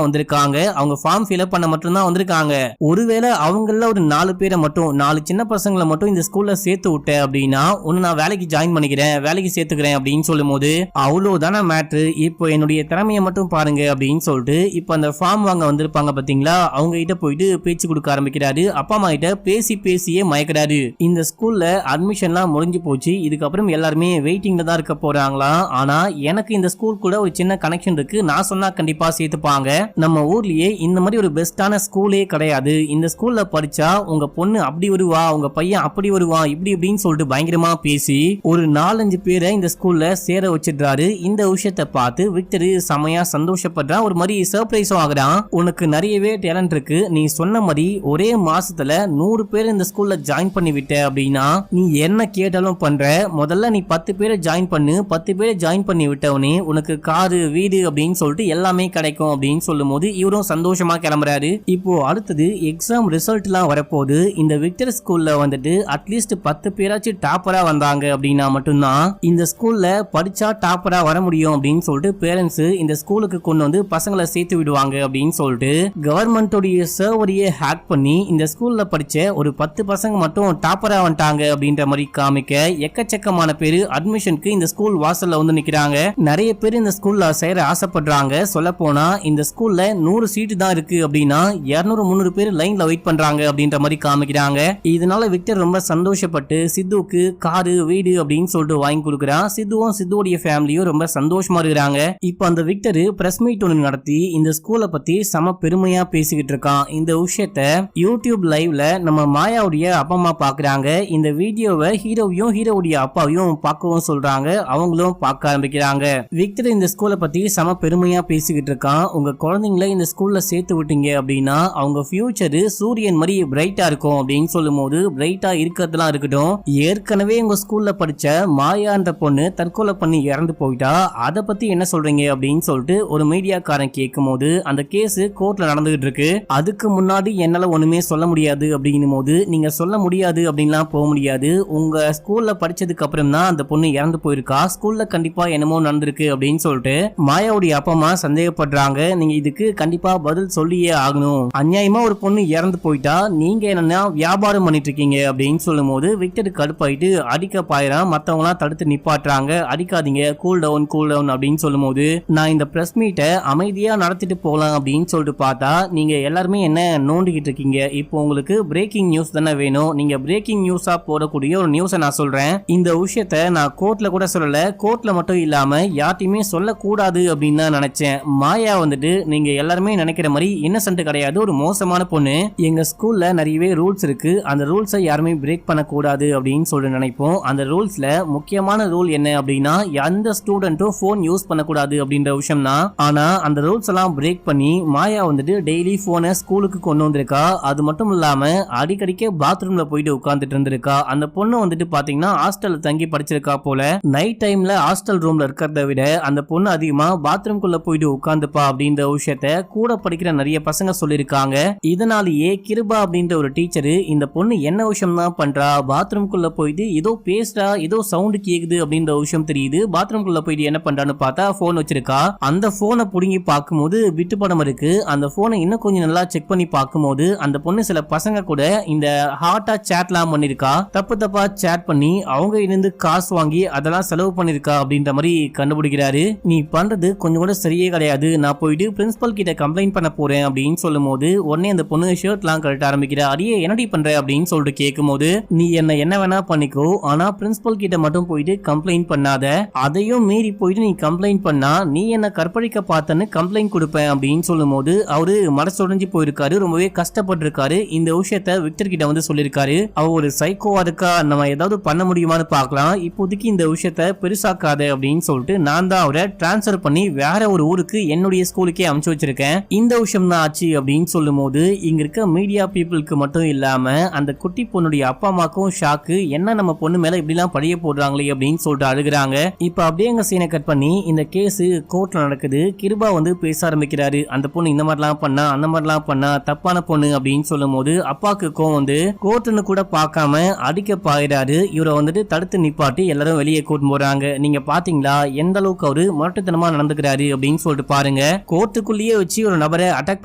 A: வந்திருக்காங்க. அவங்க ஃபார்ம் ஃபில்அப் பண்ண மட்டும் தான் வந்திருக்காங்க. ஒருவேளை அவங்கள ஒரு 4 பேரை மட்டும் 4 சின்ன பசங்களை மட்டும் இந்த ஸ்கூல்ல சேர்த்து விட்டேன் அப்படின்னா உன்னை நான் வேலைக்கு ஜாயின் பண்ணிக்கிறேன், வேலைக்கு சேர்த்துக்கிறேன் அப்படின்னு சொல்லும் போது அவ்வளவுதான மேட்ரு. இப்போ என்னுடைய திறமையை மட்டும் பாருங்க அப்படின்னு சொல்லிட்டு இப்போ அந்த ஃபார்ம் வாங்க வந்திருப்பாங்க பாத்தீங்களா, அவங்க கிட்ட போயிட்டு பேச்சு கொடுக்க ஆரம்பிக்கிறாரு. அப்பா அம்மா கிட்ட பேசியே மயக்கிறாரு. இந்த ஸ்கூல்ல அட்மிஷன்லாம் முடிஞ்சு போச்சு, இதுக்கப்புறம் எல்லாருமே வெயிட்டிங்ல தான் இருக்க போறாங்களா. ஆனா எனக்கு இந்த ஸ்கூல் கூட ஒரு சின்ன கனெக்ஷன் இருக்கு, நான் சொன்னா கண்டிப்பா சேர்த்துப்பாங்க. நம்ம ஊர்லயே இந்த மாதிரி ஒரு பெஸ்டான ஸ்கூலே கிடையாது. இந்த ஸ்கூல்ல படிச்சா உங்க பொண்ணு அப்படி வருவா, உங்க பையன் அப்படி வருவா, இப்படி இப்படின்னு சொல்லிட்டு பயங்கரமா பேசி ஒரு 4-5 பேரை இந்த ஸ்கூல்ல சேர வச்சிடுறாரு. இந்த விஷயத்தை பார்த்து விக்டர் செமையா சந்தோஷப்படுறான், ஒரு மாதிரி சர்ப்ரைஸும் ஆகுறான். உனக்கு நிறையவே டேலண்ட் இருக்கு, நீ சொன்ன மாதிரி ஒரே மாசத்துல 100 பேர் இந்த ஸ்கூல்ல ஜாயின் பண்ணி விட்ட அப்படின்னா நீ என்ன கேட்டாலும் பண்ற. முதல்ல நீ 10 பேரை ஜாயின் பண்ணு, 10 பேரை ஜாயின் பண்ணி விட்டவனே உனக்கு காரு வீடு அப்படின்னு சொல்லிட்டு எல்லாமே கிடைக்கும் அப்படின்னு சொல்லும் போது இவரும் சந்தோஷமா கிளம்புறாரு. இப்போ அடுத்தது எக்ஸாம் ரிசல்ட் எல்லாம் வரப்போது. இந்த விக்டர் ஸ்கூல்ல வந்துட்டு அட்லீஸ்ட் 10 பேராச்சும் டாப்பரா வந்தாங்க அப்படின்னா மட்டும்தான் இந்த ஸ்கூல்ல படிச்சா டாப்பரா வர முடியும் அப்படின்னு சொல்லிட்டு பேரண்ட்ஸ் இந்த ஸ்கூலுக்கு கொண்டு வந்து பசங்களை சேர்த்து விடுவாங்க அப்படின்னு சொல்லிட்டு கவர்மெண்டோடைய சர்வரையே ஹேக் பண்ணி இந்த ஸ்கூல்ல படிச்ச ஒரு 10 பசங்க மட்டும் டாப்பரா வந்துட்டாங்க அப்படின்ற மாதிரி காமிக்க எக்கச்சக்கமான பேரு அட்மிஷனுக்கு இந்த ஸ்கூல் வாசல்ல வந்து நிக்கிறாங்க. நிறைய பேர் இந்த ஸ்கூல்ல சேர ஆசைப்படுறாங்க. சொல்ல போனா இந்த ஸ்கூல்ல 100 சீட்டு தான் இருக்கு அப்படின்னா 200-300 பேர் லைன்ல வெயிட் பண்றாங்க அப்படின்ற மாதிரி காமிக்கிறாங்க. இதனால விக்டர் ரொம்ப சந்தோஷப்பட்டு சித்துவுக்கு காரு வீடு அப்படின்னு சொல்லிட்டு வாங்கி கொடுக்குறான். சித்துவும் சித்துவோடைய ஃபேமிலியும் ரொம்ப சந்தோஷமா இருக்கிறாங்க. இப்போ அந்த விக்டர் பிரஸ் மீட் ஒன்று நடத்தி இந்த ஸ்கூலை பத்தி சம பெருமையா பேசிக்கிட்டு இருக்கான். இந்த விஷயத்த யூடியூப் லைவ்ல நம்ம மாயாவுடைய அப்பா அம்மா பாக்குறாங்க. இந்த வீடியோவை ஹீரோவையும் ஹீரோவுடைய அப்பாவையும் பார்க்கவும் சொல்றாங்க. அவங்களும் பார்க்க ஆரம்பிக்கிறாங்க. விக்டர் இந்த ஸ்கூலை பத்தி சம பெருமையா பேசிக்கிட்டு இருக்கான். உங்க குழந்தைங்களை இந்த ஸ்கூல்ல சேர்த்து விட்டீங்க அப்படின்னா அவங்க ஃபியூச்சர் சூரியன் மாதிரி பிரைட்டா இருக்கும் அப்படின்னு சொல்லும் போது பிரைட்டா இருக்கிறதுலாம் இருக்கட்டும், ஏற்கனவே உங்க ஸ்கூல்ல படிச்ச மாயான்ற பொண்ணு தற்கொலை பண்ணி இறந்து போயிட்டா, அதை பத்தி என்ன சொல்றீங்க அப்படின்னு சொல்லிட்டு ஒரு மீடியாக்காரன் கேட்கும் போது அந்த கேஸ் கோர்ட்ல நடந்துகிட்டு இருக்கு, அதுக்கு முன்னாடி என்னால ஒண்ணுமே சொல்ல முடியாது அப்படின்னும் போது நீங்க சொல்ல முடியாது அப்படின்லாம் போக முடியாது, உங்க ஸ்கூல்ல படிச்சதுக்கு அப்புறம் தான் அந்த பொண்ணு இறந்து போயிருக்கா, ஸ்கூல்ல கண்டிப்பா என்னமோ நடந்திருக்கு அப்படின்னு சொல்லிட்டு மாயாவுடைய அப்பா அம்மா சந்தேகப்படுறாங்க. நீங்க இதுக்கு கண்டிப்பா பதில் சொல்லியே ஆகணும், அநியாயமா ஒரு பொண்ணு இறந்து போயிட்டா நீங்க என்னன்னா வியாபாரம் பண்ணிட்டு இருக்கீங்க அப்படின்னு சொல்லும் போது விக்டர் கடுப்பாயிட்டு அடிக்க பாயிரம். மத்தவங்க எல்லாம் தடுத்து நிப்பாட்டுறாங்க. அடிக்காதீங்க, கூல் டவுன் அப்படின்னு சொல்லும் போது நான் இந்த பிரஸ் மீட்டை அமைதியா நடத்திட்டு போகலாம் அப்படின்னு சொல்லிட்டு பார்த்தா நீங்க எல்லாருமே என்ன நோண்டிக்கிட்டு இருக்கீங்க. இப்போ உங்களுக்கு பிரேக்கிங் நியூஸ் தானே வேணும், நீங்க பிரேக்கிங் நியூஸா போடக்கூடிய ஒரு நியூஸை நான் சொல்றேன். இந்த விஷயத்த நான் கோர்ட்ல கூட சொல்லல, கோர்ட்ல மட்டும் இல்லாம யார்ட்டையுமே சொல்லக்கூடாது அப்படின்னு தான் நினைச்சேன். மாயா வந்துட்டு நீங்க எல்லாருமே நினைக்கிற மாதிரி இன்னசென்ட் கிடையாது, ஒரு மோசமான பொண்ணு. எங்க ஸ்கூல்ல நிறையவே ரூல்ஸ் இருக்கு, அந்த ரூல்ஸை யாருமே பிரேக் பண்ணக்கூடாது அப்படின்னு சொல்லி நினைப்போம். அந்த ரூல்ஸ்ல முக்கியமான ரூல் என்ன அப்படின்னா எந்த ஸ்டூடெண்ட்டும் போன் யூஸ் பண்ணக்கூடாது அப்படின்ற விஷயம் தான். ஆனா அந்த ரூல்ஸ் எல்லாம் பிரேக் பண்ணி மாயா வந்துட்டு டெய்லி போனை ஸ்கூலுக்கு கொண்டு வந்திருக்கா. அது மட்டும் இல்லாம அடிக்கடிக்க பாத்ரூம்ல போயிட்டு உட்கார்ந்துட்டு இருந்திருக்கா. அந்த பொண்ணு வந்துட்டு பாத்தீங்கன்னா ஹாஸ்டல்ல தங்கி படிச்சிருக்கா போல. நைட் டைம்ல ஹாஸ்டல் ரூம்ல இருக்கிறத விட அந்த பொண்ணு அதிகமா பாத்ரூம்குள்ள போயிட்டு உட்கார்ந்துப்பா அப்படின்ற விஷயத்த கூட படிக்கிற நிறைய பசங்க சொல்லிருக்காங்க. இதனாலேயே கிருபா அப்படின்ற ஒரு டீச்சர் இந்த பொண்ணு என்ன விஷயம் தான் பண்றா, பாத்ரூம்குள்ள போயிட்டு ஏதோ பேசுறா, ஏதோ சவுண்ட் கேக்குது அப்படின்ற விஷயம் தெரியுது, பாத்ரூம்குள்ள போயிட்டு என்ன பண்றான்னு பார்த்தா போன் வச்சிருக்கா. அந்த போனை புடுங்கி பார்க்கும்போது விட்டு படம் இருக்கு. அந்த போனை இன்னும் கொஞ்சம் நல்லா செக் பண்ணி பார்க்கும்போது அந்த பொண்ணு சில பசங்க கூட இந்த ஹார்ட்டா சேட்லாம் பண்ணிருக்கா, தப்பா சேட் பண்ணி அவங்க இருந்து காசு வாங்கி அதெல்லாம் செலவு பண்ணிருக்கா அப்படின்ற மாதிரி கண்டுபிடிக்கிறாரு. நீ பண்றது கொஞ்சம் கூட சரியே கிடையாது, நான் போயிட்டு பிரின்சிபல் கிட்ட கம்ப்ளைண்ட் பண்ண போறேன் அப்படின்னு சொல்லும் போது உடனே அந்த பொண்ணு ஷர்ட் எல்லாம் கழட்ட ஆரம்பிக்கிறா. அடியே என்னடி பண்ற அப்படின்னு சொல்லிட்டு கேட்கும் போது நீ என்ன வேணா பண்ணிக்கோ, ஆனா பிரின்சிபல் கிட்ட மட்டும் போயிட்டு கம்ப்ளைண்ட் பண்ணாத, அதையும் மீறி போயிட்டு நீ கம்ப்ளைண்ட் பண்ணா நீ என்ன கற்பழிக்க பார்த்தன்னு கம்ப்ளைண்ட் கொடுப்பேன் அப்படின்னு சொல்லும் போது அவரு மனசுடைஞ்சு போயிருக்காரு, ரொம்பவே கஷ்டப்பட்டிருக்காரு. இந்த விஷயத்த விக்டர் கிட்ட வந்து சொல்லிருக்காரு. அவ ஒரு சைக்கோவா இருக்கா, நம்ம ஏதாவது பண்ண முடியுமான்னு பார்க்கலாம், இப்போதைக்கு இந்த விஷயத்த பெருசாக்காத அப்படின்னு சொல்லிட்டு நான் தான் அவரை டிரான்ஸ்பர் பண்ணி வேற ஒரு ஊருக்கு என்னுடைய ஸ்கூலுக்கே அனுப்பிச்சு வச்சிருக்கேன். இந்த விஷயம் தான் ஆச்சு அப்படின்னு சொல்லும் போது இங்க இருக்க மீடியா பீப்புளுக்கு மட்டும் இல்லாம அந்த குட்டி பொண்ணுடைய அப்பா அம்மாக்கும் ஷாக்கு, என்ன நம்ம பொண்ணு மேல இப்படி எல்லாம் பழிய போடுறாங்களே அப்படின்னு சொல்லிட்டு அழுகுறாங்க. இப்ப அப்படியே எங்க சீனை கட் பண்ணி இந்த கேஸ் கோர்ட்ல நடக்குது. கிருபா வந்து பேச ஆரம்பிக்கிறாரு. அந்த பொண்ணு இந்த மாதிரிலாம் பண்ணா, அந்த மாதிரிலாம் பண்ணா, தப்பான பொண்ணு அப்படின்னு சொல்லும் போது அப்பாக்கு கோவம் வந்து கோர்ட்டுன்னு கூட பார்க்காம அடிக்க பாயிறாரு. இவரை வந்துட்டு தடுத்து நிப்பாட்டி எல்லாரும் வெளியே கூட்டு போறாங்க. நீங்க பாத்தீங்களா எந்த அளவுக்கு அவரு முரட்டுத்தனமா நடந்துக்கிறாரு அப்படின்னு சொல்லிட்டு பாருங்க. கோர்ட்டுக்குள்ளேயே வச்சு ஒரு நபரை அட்டாக்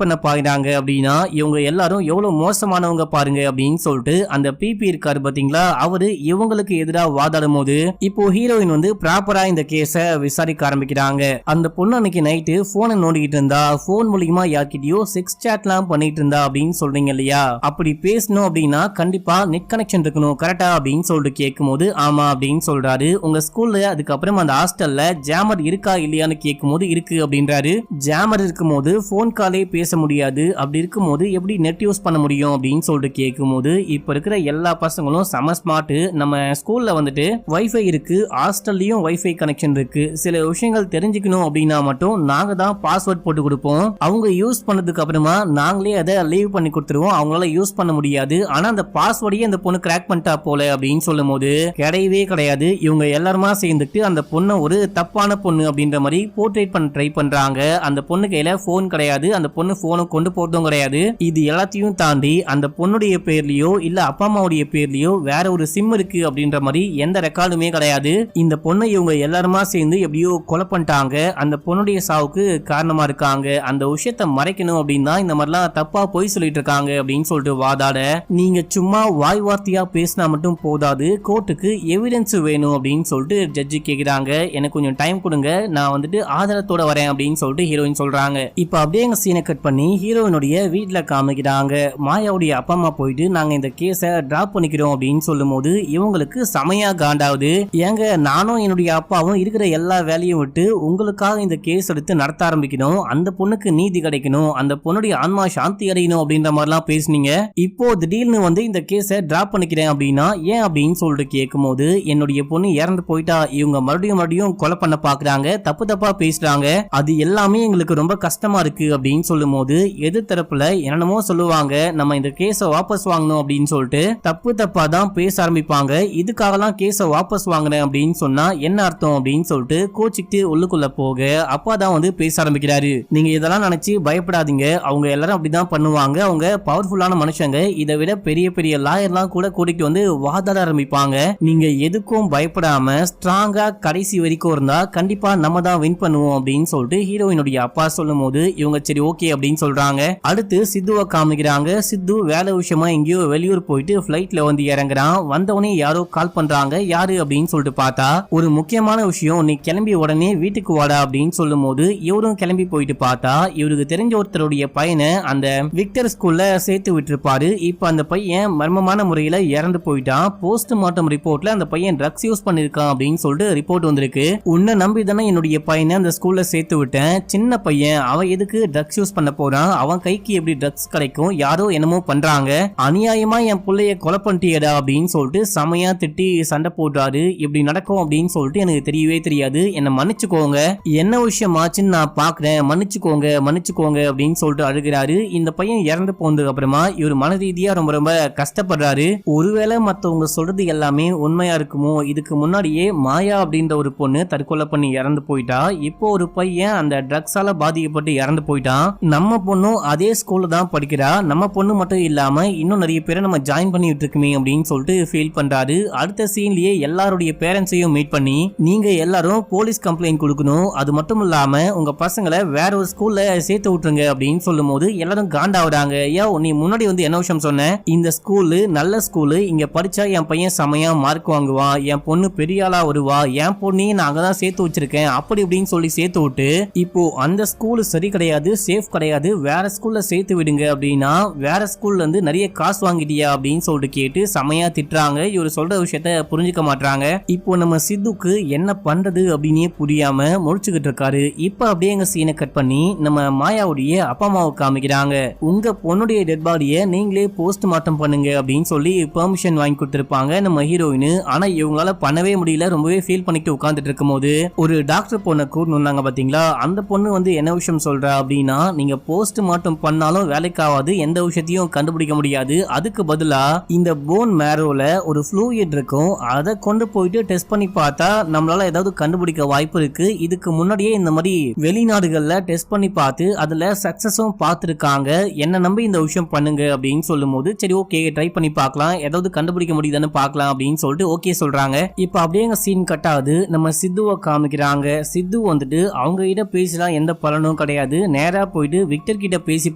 A: பண்ண பாக்குறாங்க அப்படின்னா இவங்க எல்லாரும் எவ்வளவு மோசமானவங்க பாருங்க அப்படின்னு சொல்லிட்டு அந்த பிபி இருக்காரு பாத்தீங்களா, அவரு இவங்களுக்கு எதிராக வாதாடும் போது இப்போ ஹீரோயின் வந்து ப்ராப்பரா இந்த கேஸ விசாரிக்க ஆரம்பிக்கிறாங்க. அந்த பொண்ணு அன்னைக்கு நைட்டு போனை நோண்டிக்கிட்டு இருந்தா, போன் மூலியமா யார்கிட்டயோ செக்ஸ் சாட்லாம் பண்ணிட்டு இருந்தா அப்படின்னு சொல்றீங்க இல்லையா, அப்படி பேசணும் அப்படின்னா கண்டிப்பா நெட் கனெக்ஷன் இருக்கணும் கரெக்டா அப்படின்னு சொல்லிட்டு கேட்கும் போது ஆமா அப்படின்னு சொல்றாரு. உங்க ஸ்கூல்ல அதுக்கப்புறம் அந்த ஹாஸ்டல்ல ஜாமர் இருக்கா இல்லையான்னு கேட்கும் போது இருக்கு அப்படின்றாரு. ஜாமர் இருக்கும் போது போன் காலே பேச முடியாது, அப்படி இருக்கும் போது எப்படி நெட் யூஸ் பண்ண முடியும் அப்படின்னு சொல்லிட்டு கேட்கும் போது இப்ப இருக்கிற எல்லா பசங்களும் செம ஸ்மார்ட், நம்ம ஸ்கூல்ல வந்துட்டு வைஃபை இருக்கு, ஹாஸ்டல்லயும் வைஃபை கனெக்ஷன் இருக்கு, சில விஷயங்கள் தெரிஞ்சுக்கணும் அப்படின்னா மட்டும் நாங்க தான் பாஸ்வேர்ட் போட்டு கொடுப்போம், அவங்க யூஸ் பண்ணதுக்கு அப்புறமா நாங்களே அதை லீவ் பண்ணி கொடுத்துருவோம், அவங்களால யூஸ் பண்ண முடியாது, ஆனா அந்த பாஸ்வேர்டையே அந்த பொண்ணு கிராக் பண்ணிட்டா போல அப்படின்னு சொல்லும் போது கிடையவே கிடையாது, இவங்க எல்லாருமா சேர்ந்துட்டு அந்த பொண்ணை ஒரு தப்பான பொண்ணு அப்படின்ற மாதிரி போர்ட்ரேட் பண்ண ட்ரை பண்றாங்க. அந்த பொண்ணு கையில போன் கிடையாது, அந்த பொண்ணு போனை கொண்டு போறதும் கிடையாது. இது எல்லாத்தையும் தாண்டி அந்த பொண்ணுடைய பேர்லயோ இல்ல அப்பா அம்மாவுடைய பேர்லயோ வேற ஒரு சிம் இருக்கு அப்படின்ற மாதிரி எந்த ரெக்கார்டுமே கிடையாது. இந்த பொண்ணை இவங்க எல்லாருமா சேர்ந்து எப்படியோ கொலை பண்ணிட்டாங்க, அந்த பொண்ணுடைய சாவுக்கு காரணமா இருக்காங்க, அந்த விஷயத்தை மறைக்கணும் அப்படின்னா இந்த மாதிரிலாம் தப்பா போய் சொல்லிட்டு இருக்காங்க அப்படின்னு சொல்லிட்டு வாதாட, நீங்க சும்மா வாய் வார்த்தையா பேசினா மட்டும் போதாது, கோர்ட்டுக்கு எவிடன்ஸ் வேணும் அப்படின்னு சொல்லிட்டு ஜட்ஜி கேக்குறாங்க. எனக்கு கொஞ்சம் டைம் கொடுங்க, நான் வந்துட்டு ஆதாரத்தோட வரேன் அப்படின்னு சொல்லிட்டு ஹீரோயின் சொல்றாங்க. இப்ப அப்படியே எங்க சீனை கட் பண்ணி ஹீரோயினுடைய வீட்டுல காமிக்கிறாங்க. மாயாவுடைய அப்பா அம்மா போயிட்டு நாங்க இந்த கேஸ டிராப் பண்ணிக்கிறோம் அப்படின்னு சொல்லும் போது இவங்களுக்கு சமையா காண்டாவது. ஏங்க நானும் என்னுடைய அப்பாவும் இருக்கிற எல்லா வேலையும் விட்டு உங்களுக்காக இந்த கேஸ் எடுத்து நடத்த ஆரம்பிக்கணும், அந்த பொண்ணுக்கு நீதி கிடைக்கணும், அந்த பொண்ணுடைய ஆன்மா சாந்தி அடையணும் அப்படின்ற மாதிரிலாம் பேசுனீங்க, இப்போ திடீர்னு வந்து இந்த கேஸ டிராப் பண்ணிக்கிறேன் அப்படின்னா ஏன் அப்படின்னு சொல்லிட்டு கேட்கும் போது என்னுடைய பொண்ணு இறந்து போயிட்டா, இவங்க மறுபடியும் கொலை பண்ண பாக்குறாங்க, தப்பு தப்பா பேசுறாங்க, அது எல்லாமே எங்களுக்கு ரொம்ப கஷ்டமா இருக்கு அப்படின்னு சொல்லும் போது எதிர் தரப்புல என்னமோ சொல்லுவாங்க, நம்ம இந்த கேஸ வாபஸ் வாங்கணும் அப்படின்னு சொல்லிட்டு தப்பு தப்பா தான் பேச ஆரம்பிப்பாங்க. இதுக்காகலாம் கேஸ வாபஸ் வாங்குறேன் அப்படின்னு சொன்னா என்ன அர்த்தம் அப்படின்னு சொல்லிட்டு கோச்சிக்கிட்டு உள்ளுக்குள்ள போக அப்பா தான் வந்து பேச ஆரம்பிக்கிறாரு. நீங்க இதெல்லாம் நினைச்சு பயப்படாதீங்க, அவங்க எல்லாரும் அப்படிதான் பண்ணுவாங்க, அவங்க பவர்ஃபுல்லான மனுஷங்க, இதை விட பெரிய பெரிய லாயர்லாம் கூட கூட்டிட்டு வந்து வாதாட ஆரம்பிப்பாங்க, நீங்க எதுக்கும் பயப்படாம ஸ்ட்ராங்கா கடைசி வரைக்கும் இருந்தா கண்டிப்பா நம்ம தான் வின் பண்ணுவோம் அப்படின்னு சொல்லிட்டு ஹீரோயினுடைய அப்பா சொல்லும் போது இவங்க சரி ஓகே அப்படின்னு சொல்றாங்க. அடுத்து சித்துவை காமிக்கிறாங்க. சித்து வேலை விஷயமா எங்கேயோ வெளியூர் போயிட்டு பிளைட்ல வந்து இறங்குறான். வந்தவனே யாரோ கால் பண்றாங்க, யாரு அப்படின்னு சொல்லிட்டு பார்த்தா ஒரு முக்கியமான விஷயம், நீ கிளம்பி உடனே வீட்டுக்கு வாடா அப்படின்னு சொல்லும் போது இவரும் கிளம்பி போயிட்டு பார்த்தா இவருக்கு தெரிஞ்ச ஒருத்தருடைய பையனை அந்த விக்டர் ஸ்கூல்ல சேர்த்து விட்டுருப்பாரு. இப்ப அந்த பையன் மர்மமான முறையில இறந்து போயிட்டான். போஸ்ட்மார்ட்டம் ரிப்போர்ட்ல அந்த பையன் ட்ரக்ஸ் யூஸ் பண்ணிருக்கான் அப்படின்னு சொல்லிட்டு ரிப்போர்ட் வந்திருக்கு. உன்னை நம்பி தானே என்னுடைய பையனை அந்த ஸ்கூல்ல சேர்த்து விட்டேன், சின்ன பையன், அவன் எதுக்கு ட்ரக்ஸ் யூஸ் பண்ண போறான், அவன் கைக்கு எப்படி ட்ரக்ஸ் கிடைக்கும், யாரோ என்னமோ பண்றாங்க, அநியாயமா என் பிள்ளைய கொலை பண்ணிட்டியடா அப்படின்னு சொல்லிட்டு செமையா திட்டி சண்டை போடுறாரு. இப்படி நடக்கும் அப்படின்னு சொல்லிட்டு எனக்கு தெரியவே தெரியாது, என்ன மன்னிச்சுக்கோங்க, என்ன விஷயம் ஆச்சுன்னு நான் பாக்குறேன், மன்னிச்சுக்கோங்க மன்னிச்சுக்கோங்க அப்படின்னு சொல்லிட்டு அழுகிறாரு. இந்த பையன் இறந்து போனதுக்கு அப்புறமா இவர் மன ரீதியா ரொம்ப ரொம்ப கஷ்டப்படுறாரு. ஒருவேளை மத்தவங்க சொல்றது எல்லாமே உண்மையா இருக்குமோ, இதுக்கு முன்னாடியே மாயா அப்படின்ற ஒரு பொண்ணு தற்கொலை பண்ணி இறந்து போயிட்டா, இப்போ ஒரு பையன் அந்த ட்ரக்ஸால பாதிக்கப்பட்டு இறந்து போயிட்டான், நம்ம பொண்ணும் அதே ஸ்கூல்ல தான் படிக்கிறா, நம்ம பொண்ணு மட்டும் இல்லாம இன்னும் நிறைய பேரை நம்ம ஜாயின் பண்ணிட்டு இருக்குமே அப்படின்னு சொல்லிட்டு ஃபீல் பண்றாரு. அடுத்த சீன்லயே எல்லாருடைய பேரண்ட்ஸையும் மீட் பண்ணி நீங்க எல்லாரும் போலீஸ் கம்ப்ளைண்ட் கொடுக்கணும், அது மட்டும் இல்லாம உங்க பசங்களை வேற ஒரு ஸ்கூல்ல சேர்த்து விட்டுருங்க அப்படின்னு சொல்லும் போது எல்லாரும் காண்டாவுறாங்க. ஐயா நீ முன்னாடி வந்து என்ன விஷயம் சொன்ன, இந்த ஸ்கூலு நல்ல ஸ்கூலு, இங்க படிச்சா என் பையன் செமையா மார்க் வாங்குவான், என் பொண்ணு பெரிய ஆளா வருவா, என் பொண்ணையும் நான் அங்கதான் சேர்த்து வச்சிருக்கேன் அப்படி இப்படின்னு சொல்லி சேர்த்து விட்டு இப்போ அந்த ஸ்கூல் சரி கிடையாது, சேஃப் கிடையாது, வேற ஸ்கூல்ல சேர்த்து விடுங்க அப்படின்னா வேற ஸ்கூல்ல இருந்து நிறைய காசு வாங்கிட்டியா அப்படின்னு சொல்லிட்டு கேட்டு செமையா திட்டுறாங்க. இவர் சொல்ற விஷயத்த புரிஞ்சுக்க மாட்டாங்க. இப்போ நம்ம சித்துக்கு என்ன பண்றது அப்படின்னே புரியாம முடிச்சுக்கிட்டு இருக்காரு. இப்ப அப்படியே எங்க சீனை கட் பண்ணி நம்ம மாயாவுடைய அப்பா அம்மாவை காமிக்கிறாங்க. உங்க பொண்ணுடைய டெட் பாடியை நீங்களே போஸ்ட்மார்ட்டம் பண்ணுங்க அப்படின்னு சொல்லி பெர்மிஷன் வாங்கி கொடுத்திருப்பாங்க நம்ம ஹீரோயின். ஆனா இவங்களால பண்ணவே முடியல, ரொம்பவே ஃபீல் பண்ணிட்டு உட்கார்ந்துட்டு இருக்கும் போது ஒரு டாக்டர் பொண்ணை கூட்டு வந்தாங்க பாத்தீங்களா, அந்த பொண்ணு வந்து என்ன விஷயம் சொல்றா அப்படின்னா, நீங்க போஸ்ட்மார்ட்டம் பண்ணாலும் வேலைக்காவது, எந்த விஷயத்தையும் கண்டுபிடிக்க முடியாது, அதுக்கு பதிலா இந்த போன் மேரோல ஒரு ஃப்ளூயிட் இருக்கும், அதை கொண்டு போயிட்டு டெஸ்ட் பண்ணி பார்த்தா நம்மளால ஏதாவது கண்டுபிடிக்க வாய்ப்பு இருக்கு, இதுக்கு முன்னாடியே இந்த மாதிரி வெளிநாடுகள்ல டெஸ்ட் பண்ணி பார்த்து அதுல சக்சஸும் பார்த்திருக்காங்க, என்ன நம்பி இந்த விஷயம் பண்ணுங்க அப்படின்னு சொல்லும் போது சரி ஓகே ட்ரை பண்ணி பார்க்கலாம், ஏதாவது கண்டுபிடிக்க முடியுதான்னு பார்க்கலாம் அப்படின்னு சொல்லிட்டு ஓகே சொல்றாங்க. இப்ப அப்படியே சீன் கட் ஆகுது. நம்ம சித்துவை காமிக்க காமிக்கிறாங்க. சித்து வந்துட்டு அவங்க கிட்ட பேசலாம் எந்த பலனும் கிடையாது, நேரா போயிட்டு விக்டர் கிட்ட பேசி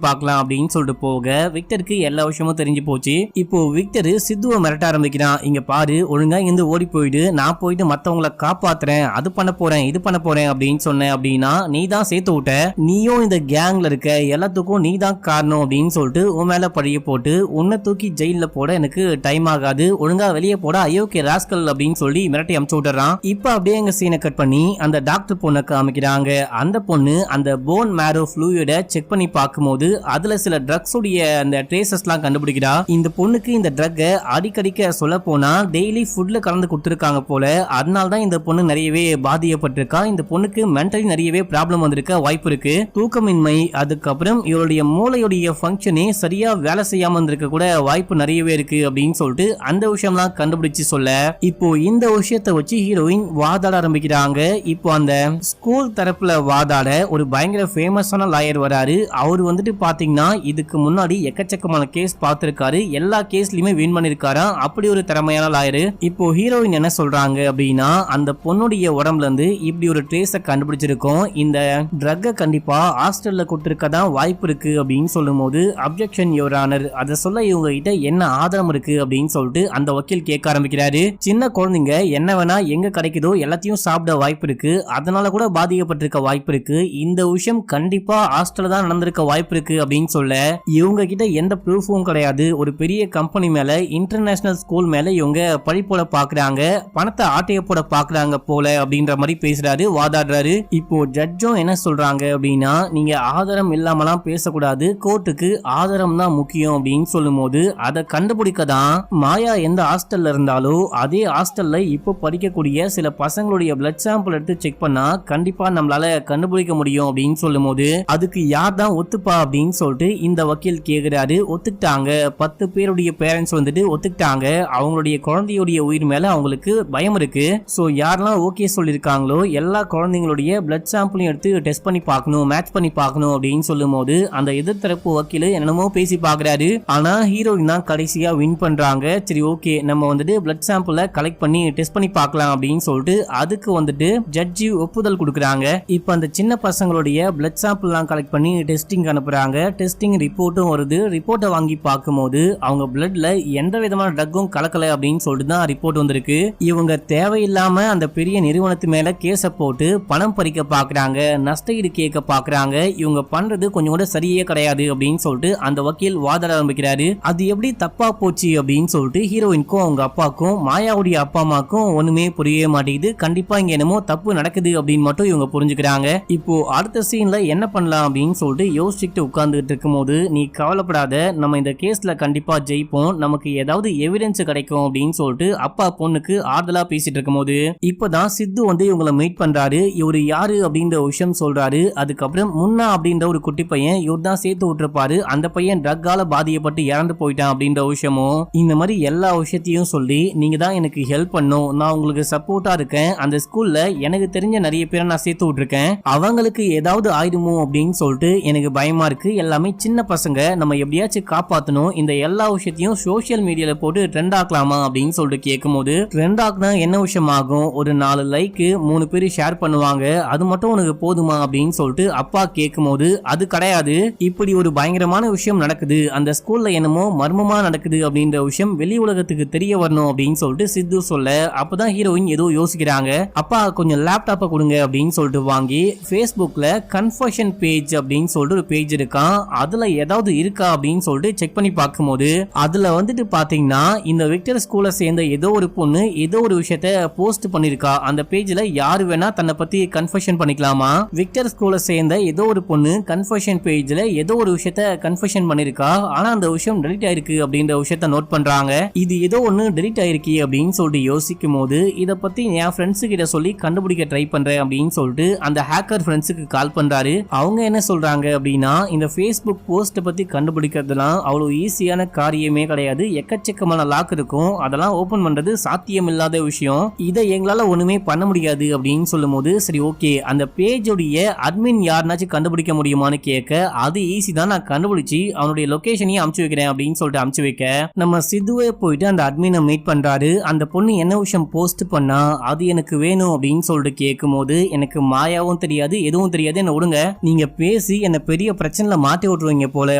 A: பார்க்கலாம் அப்படின்னு சொல்லிட்டு போக விக்டருக்கு எல்லா விஷயமும் தெரிஞ்சு போச்சு. இப்போ விக்டர் சித்துவை மிரட்ட ஆரம்பிக்கிறான். இங்க பாரு, ஒழுங்கா இருந்து ஓடி போயிடு, நான் போயிட்டு மத்தவங்களை காப்பாத்துறேன், அது பண்ண போறேன் இது பண்ண போறேன் அப்படின்னு சொன்னேன் அப்படின்னா நீ தான் சேர்த்து விட்ட, நீயும் இந்த கேங்ல இருக்க எல்லாத்துக்கும் நீ தான் காரணம் அப்படின்னு சொல்லிட்டு உன் மேல பழிய போட்டு உன்னை தூக்கி ஜெயில போட எனக்கு டைம் ஆகாது, ஒழுங்கா வெளியே போட அயோக்கிய ராஸ்கல் அப்படின்னு சொல்லி மிரட்டி அமுச்சு விட்டுறான். இப்ப அப்படியே எங்க சீனை கட் பண்ணி அந்த டாக்டர் பொண்ணை காமிக்கிறாங்க. அந்த பொண்ணு அந்த போன் மேரோ ஃப்ளூயிட செக் பண்ணி பார்க்கும்போது அதுல சில ட்ரக்ஸ் உடைய அந்த ட்ரேசஸ் எல்லாம் கண்டுபிடிக்கிறா. இந்த பொண்ணுக்கு இந்த ட்ரக் அடிக்கடிக்க சொல்ல போனா டெய்லி ஃபுட்ல கலந்து கொடுத்துருக்காங்க போல, அதனால்தான் இந்த பொண்ணு நிறையவே பாதிக்கப்பட்டிருக்கா. இந்த பொண்ணுக்கு மென்டலி நிறையவே ப்ராப்ளம் வந்திருக்க வாய்ப்பு இருக்கு. தூக்கமின்மை, அதுக்கப்புறம் இவருடைய மூளையுடைய ஃபங்க்ஷனே சரியா வேலை செய்யாம இருந்திருக்க கூட வாய்ப்பு நிறையவே இருக்கு அப்படின்னு சொல்லிட்டு அந்த விஷயம்லாம் கண்டுபிடிச்சு சொல்ல இப்போ இந்த விஷயத்தை வச்சு ஹீரோயின் வாதாட ஆரம்பிக்கிறாங்க. இப்போ அந்த ஸ்கூல் தரப்புல வாதாட ஒரு பயங்கர ஃபேமஸான லாயர் வராரு. அவர் வந்துட்டு பாத்தீங்கன்னா இதுக்கு முன்னாடி எக்கச்சக்கமான கேஸ் பார்த்திருக்காரு, எல்லா கேஸ்லயுமே வின் பண்ணிருக்காரா, அப்படி ஒரு திறமையான லாயர். இப்போ ஹீரோயின் என்ன சொல்றாங்க அப்படின்னா அந்த பொண்ணுடைய உடம்புல இருந்து இப்படி ஒரு ட்ரேஸை கண்டுபிடிச்சிருக்கோம், இந்த ட்ரக்கை கண்டிப்பா ஹாஸ்டல்ல கொடுத்திருக்கதான் வாய்ப்பு இருக்கு அப்படின்னு சொல்லும் போது அப்ஜெக்ஷன் யுவர் ஆனர், அதை சொல்ல இவங்க கிட்ட என்ன ஆதாரம் இருக்கு அப்படின்னு சொல்லிட்டு அந்த வக்கீல் கேட்க ஆரம்பிக்கிறாரு. சின்ன குழந்தைங்க என்ன வேணா எங்க கிடைக்குதோ எல்லாத்தையும் சாப்பிட வாய்ப்பு இருக்கு, அதனால கூட பாதிக்கப்பட்டிருக்க வாய்ப்பு இருக்கு, இந்த விஷயம் கண்டிப்பா ஹாஸ்டல்ல தான் நடந்திருக்க வாய்ப்பு இருக்கு அப்படின்னு சொல்ல இவங்க கிட்ட எந்த ப்ரூஃபும் கிடையாது. ஒரு பெரிய கம்பெனி மேல, இன்டர்நேஷனல் ஸ்கூல் மேல இவங்க பழி போல பாக்குறாங்க, பணத்தை ஆட்டைய போட பாக்குறாங்க போல அப்படின்ற மாதிரி பேசுறாரு, வாதாடுறாரு. இப்போ ஜட்ஜும் என்ன சொல்றாங்க அப்படின்னா நீங்க ஆதாரம் இல்லாமலாம் பேசக்கூடாது, கோர்ட்டுக்கு ஆதாரம் தான் முக்கியம் அப்படின்னு சொல்லும் போது அதை கண்டுபிடிக்க தான் மாயா எந்த ஹாஸ்டல்ல இருந்தாலோ அதே ஹாஸ்டல்ல இப்போ படிக்கக்கூடிய சில பசங்களுடைய பிளட் சாம்பிள் எடுத்து செக் பண்ணா கண்டிப்பா நம்மளால கண்டுபிடிக்க முடியும் அப்படின்னு சொல்லும் போது அதுக்கு யார் தான் ஒத்துப்பா அப்படின்னு சொல்லிட்டு இந்த வக்கீல் கேக்குறாரு. ஒத்துக்கிட்டாங்க, 10 பேருடைய பேரண்ட்ஸ் வந்துட்டு ஒத்துக்கிட்டாங்க, அவங்களுடைய குழந்தையுடைய உயிர் மேல அவங்களுக்கு பயம் இருக்கு. சோ யாரெல்லாம் ஓகே சொல்லிருக்காங்களோ எல்லா குழந்தைங்களுடைய பிளட் சாம்பிளையும் எடுத்து டெஸ்ட் பண்ணி பார்க்கணும், மேட்ச் பண்ணி பார்க்கணும் அப்படின்னு சொல்லும் போது அந்த எதிர்த்தரப்பு வக்கீல் என்னமோ பேசி பாக்குறாரு. ஆனா ஹீரோயின் தான் கடைசியா வின் பண்றாங்க. சரி ஓகே, நம்ம வந்துட்டு பிளட் சாம்பிள கலெக்ட் பண்ணி டெஸ்ட் பண்ணி பார்க்கலாம் அப்படின்னு சொல்லிட்டு அதுக்கு வந்துட்டு ஜட்ஜி ஒப்புதல் கொடுக்குறாங்க. இப்ப அந்த சின்ன பசங்களுடைய பிளட் சாம்பிள் எல்லாம் கலெக்ட் பண்ணி டெஸ்டிங் அனுப்புறாங்க. டெஸ்டிங் ரிப்போர்ட்டும் வருது. ரிப்போர்ட்டை வாங்கி பார்க்கும்போது அவங்க பிளட்ல எந்த விதமான ட்ரக்கும் கலக்கல அப்படின்னு சொல்லிட்டு தான் ரிப்போர்ட் வந்திருக்கு. இவங்க தேவையில்லாம அந்த பெரிய நிறுவனத்து மேல கேஸ போட்டு பணம் பறிக்க பாக்குறாங்க, நஷ்டஈடு கேட்க பாக்குறாங்க, இவங்க பண்றது கொஞ்சம் கூட சரியே கிடையாது அப்படின்னு சொல்லிட்டு அந்த வக்கீல் வாதாட ஆரம்பிக்கிறாரு. அது எப்படி தப்பா போச்சு அப்படின்னு சொல்லிட்டு ஹீரோயினுக்கும் அவங்க அப்பாக்கும் மாயாவுடைய அப்பா அம்மாக்கும் ஒண்ணுமே புரியவே மாட்டேங்குது. கண்டிப்பா இங்க என்னமோ தப்பு நடக்குது அப்படின்னு மட்டும் இவங்க புரிஞ்சுக்கிறாங்க. இப்போ அடுத்த சீன்ல என்ன பண்ணலாம் அப்படின்னு சொல்லிட்டு யோசிச்சுட்டு உட்கார்ந்துட்டு இருக்கும்போது நீ கவலைப்படாத, நம்ம இந்த கேஸ்ல கண்டிப்பா ஜெயிப்போம், நமக்கு ஏதாவது எவிடன்ஸ் கிடைக்கும் அப்படின்னு சொல்லிட்டு அப்பா பொண்ணுக்கு ஆறுதலா பேசிட்டு இருக்கும்போது இப்பதான் சித்து வந்து இவங்களை மீட் பண்றாரு. இவரு யாரு அப்படின்ற விஷயம் சொல்றாரு. அதுக்கப்புறம் முன்னா அப்படின்ற ஒரு குட்டி பையன் இவர் தான் சேர்த்து விட்டுருப்பாரு, அந்த பையன் ட்ரக்கால பாதிக்கப்பட்டு இறந்து போயிட்டான் அப்படின்ற விஷயமும் இந்த மாதிரி எல்லா விஷயத்தையும் சொல்லி நீங்க தான் எனக்கு ஹெல்ப் பண்ணும், நான் உங்களுக்கு சப்போர்ட்டா இருக்கேன், அந்த ஸ்கூல்ல எனக்கு தெரிஞ்ச நிறைய பேரை நான் சேர்த்து விட்டுருக்கேன், அவங்களுக்கு ஏதாவது ஆயிடுமோ அப்படின்னு சொல்லிட்டு எனக்கு பயமா இருக்கு, எல்லாமே சின்ன பசங்க, நம்ம எப்படியாச்சும் காப்பாத்தணும், இந்த எல்லா விஷயத்தையும் சோசியல் மீடியால போட்டு ட்ரெண்ட் ஆக்கலாமா அப்படின்னு சொல்லிட்டு கேட்கும்போது ட்ரெண்ட் ஆக்குனா என்ன விஷயம் ஆகும், ஒரு 4 லைக் 3 பேர் ஷேர் பண்ணுவாங்க, அது மட்டும் உனக்கு போதுமா அப்படின்னு சொல்லிட்டு அப்பா கேட்கும்போது அது கிடையாது, இப்படி ஒரு பயங்கரமான விஷயம் நடக்குது, அந்த ஸ்கூல்ல என்னமோ மர்மமா நடக்குது அப்படின்ற விஷயம் வெளி உலகத்துக்கு தெரிய வரணும் அப்படின்னு சொல்லிட்டு சித்து சொல்ல அப்பதான் ஹீரோயின் ஏதோ யோசிக்கிறாங்க. அப்பா கொஞ்சம் லேப்டாப்பை கொடுங்க அப்படின்னு சொல்லிட்டு வாங்கி Facebookல கன்ஃபஷன் பேஜ் அப்படின்னு சொல்லிட்டு ஒரு பேஜ் இருக்கான், அதுல ஏதாவது இருக்கா அப்படின்னு சொல்லிட்டு செக் பண்ணி பார்க்கும்போது அதுல வந்துட்டு பாத்தீங்கன்னா இந்த விக்டர் ஸ்கூல்ல சேர்ந்த ஏதோ ஒரு பொண்ணு ஏதோ ஒரு விஷயத்த போஸ்ட் பண்ணிருக்கா. அந்த பேஜ்ல யாரு வேணா தன்னை பத்தி கன்ஃபஷன் பண்ணிக்கலாமா. விக்டர் ஸ்கூல்ல சேர்ந்த ஏதோ ஒரு பொண்ணு கன்ஃபஷன் பேஜ்ல ஏதோ ஒரு விஷயத்த கன்ஃபஷன் பண்ணிருக்கா, ஆனா அந்த விஷயம் டெலிட் ஆயிருக்கு அப்படின்ற விஷயத்த நோட் பண்றாங்க. இது ஏதோ ஒண்ணு டெலிட் ஆயிருக்கு அப்படின்னு சொல்லிட்டு யோசிக்கும் போது இத பத்தி என் ஃப்ரெண்ட்ஸ் கிட்ட சொல்லி கண்டுபிடிக்க ட்ரை பண்றேன் அப்படின்னு சொல்லிட்டு அந்த ஹேக்கர் ஃப்ரெண்ட்ஸுக்கு கால் பண்றாரு. அவங்க என்ன சொல்றாங்க அப்படின்னா இந்த Facebook போஸ்ட் பத்தி கண்டுபிடிக்கிறதுலாம் அவ்வளவு ஈஸியான காரியமே கிடையாது, எக்கச்சக்கமான லாக் இருக்கும், அதெல்லாம் ஓபன் பண்றது சாத்தியம் இல்லாத விஷயம், இதை எங்களால ஒண்ணுமே பண்ண முடியாது அப்படின்னு சொல்லும் போது சரி ஓகே, அந்த பேஜோடைய அட்மின் யாருனாச்சும் கண்டுபிடிக்க முடியுமான்னு கேட்க அது ஈஸி தான், நான் கண்டுபிடிச்சு அவனுடைய லொகேஷனையும் அமுச்சு வைக்கிறேன் அப்படின்னு சொல்லிட்டு அமுச்சு வைக்க நம்ம சித்துவே போயிட்டு அந்த அட்மினை மீட் பண்றாரு. அந்த பொண்ணு என்ன விஷயம் போஸ்ட் பண்ணா அது எனக்கு வேணும் அப்படின்னு சொல்லிட்டு கேட்கும்போது, எனக்கு மாயாவும் தெரியாது எதுவும் தெரியாது, என்ன விடுங்க, நீங்க பேசி என்ன பெரிய பிரச்சனைல மாட்டி விட்டுருவீங்க போல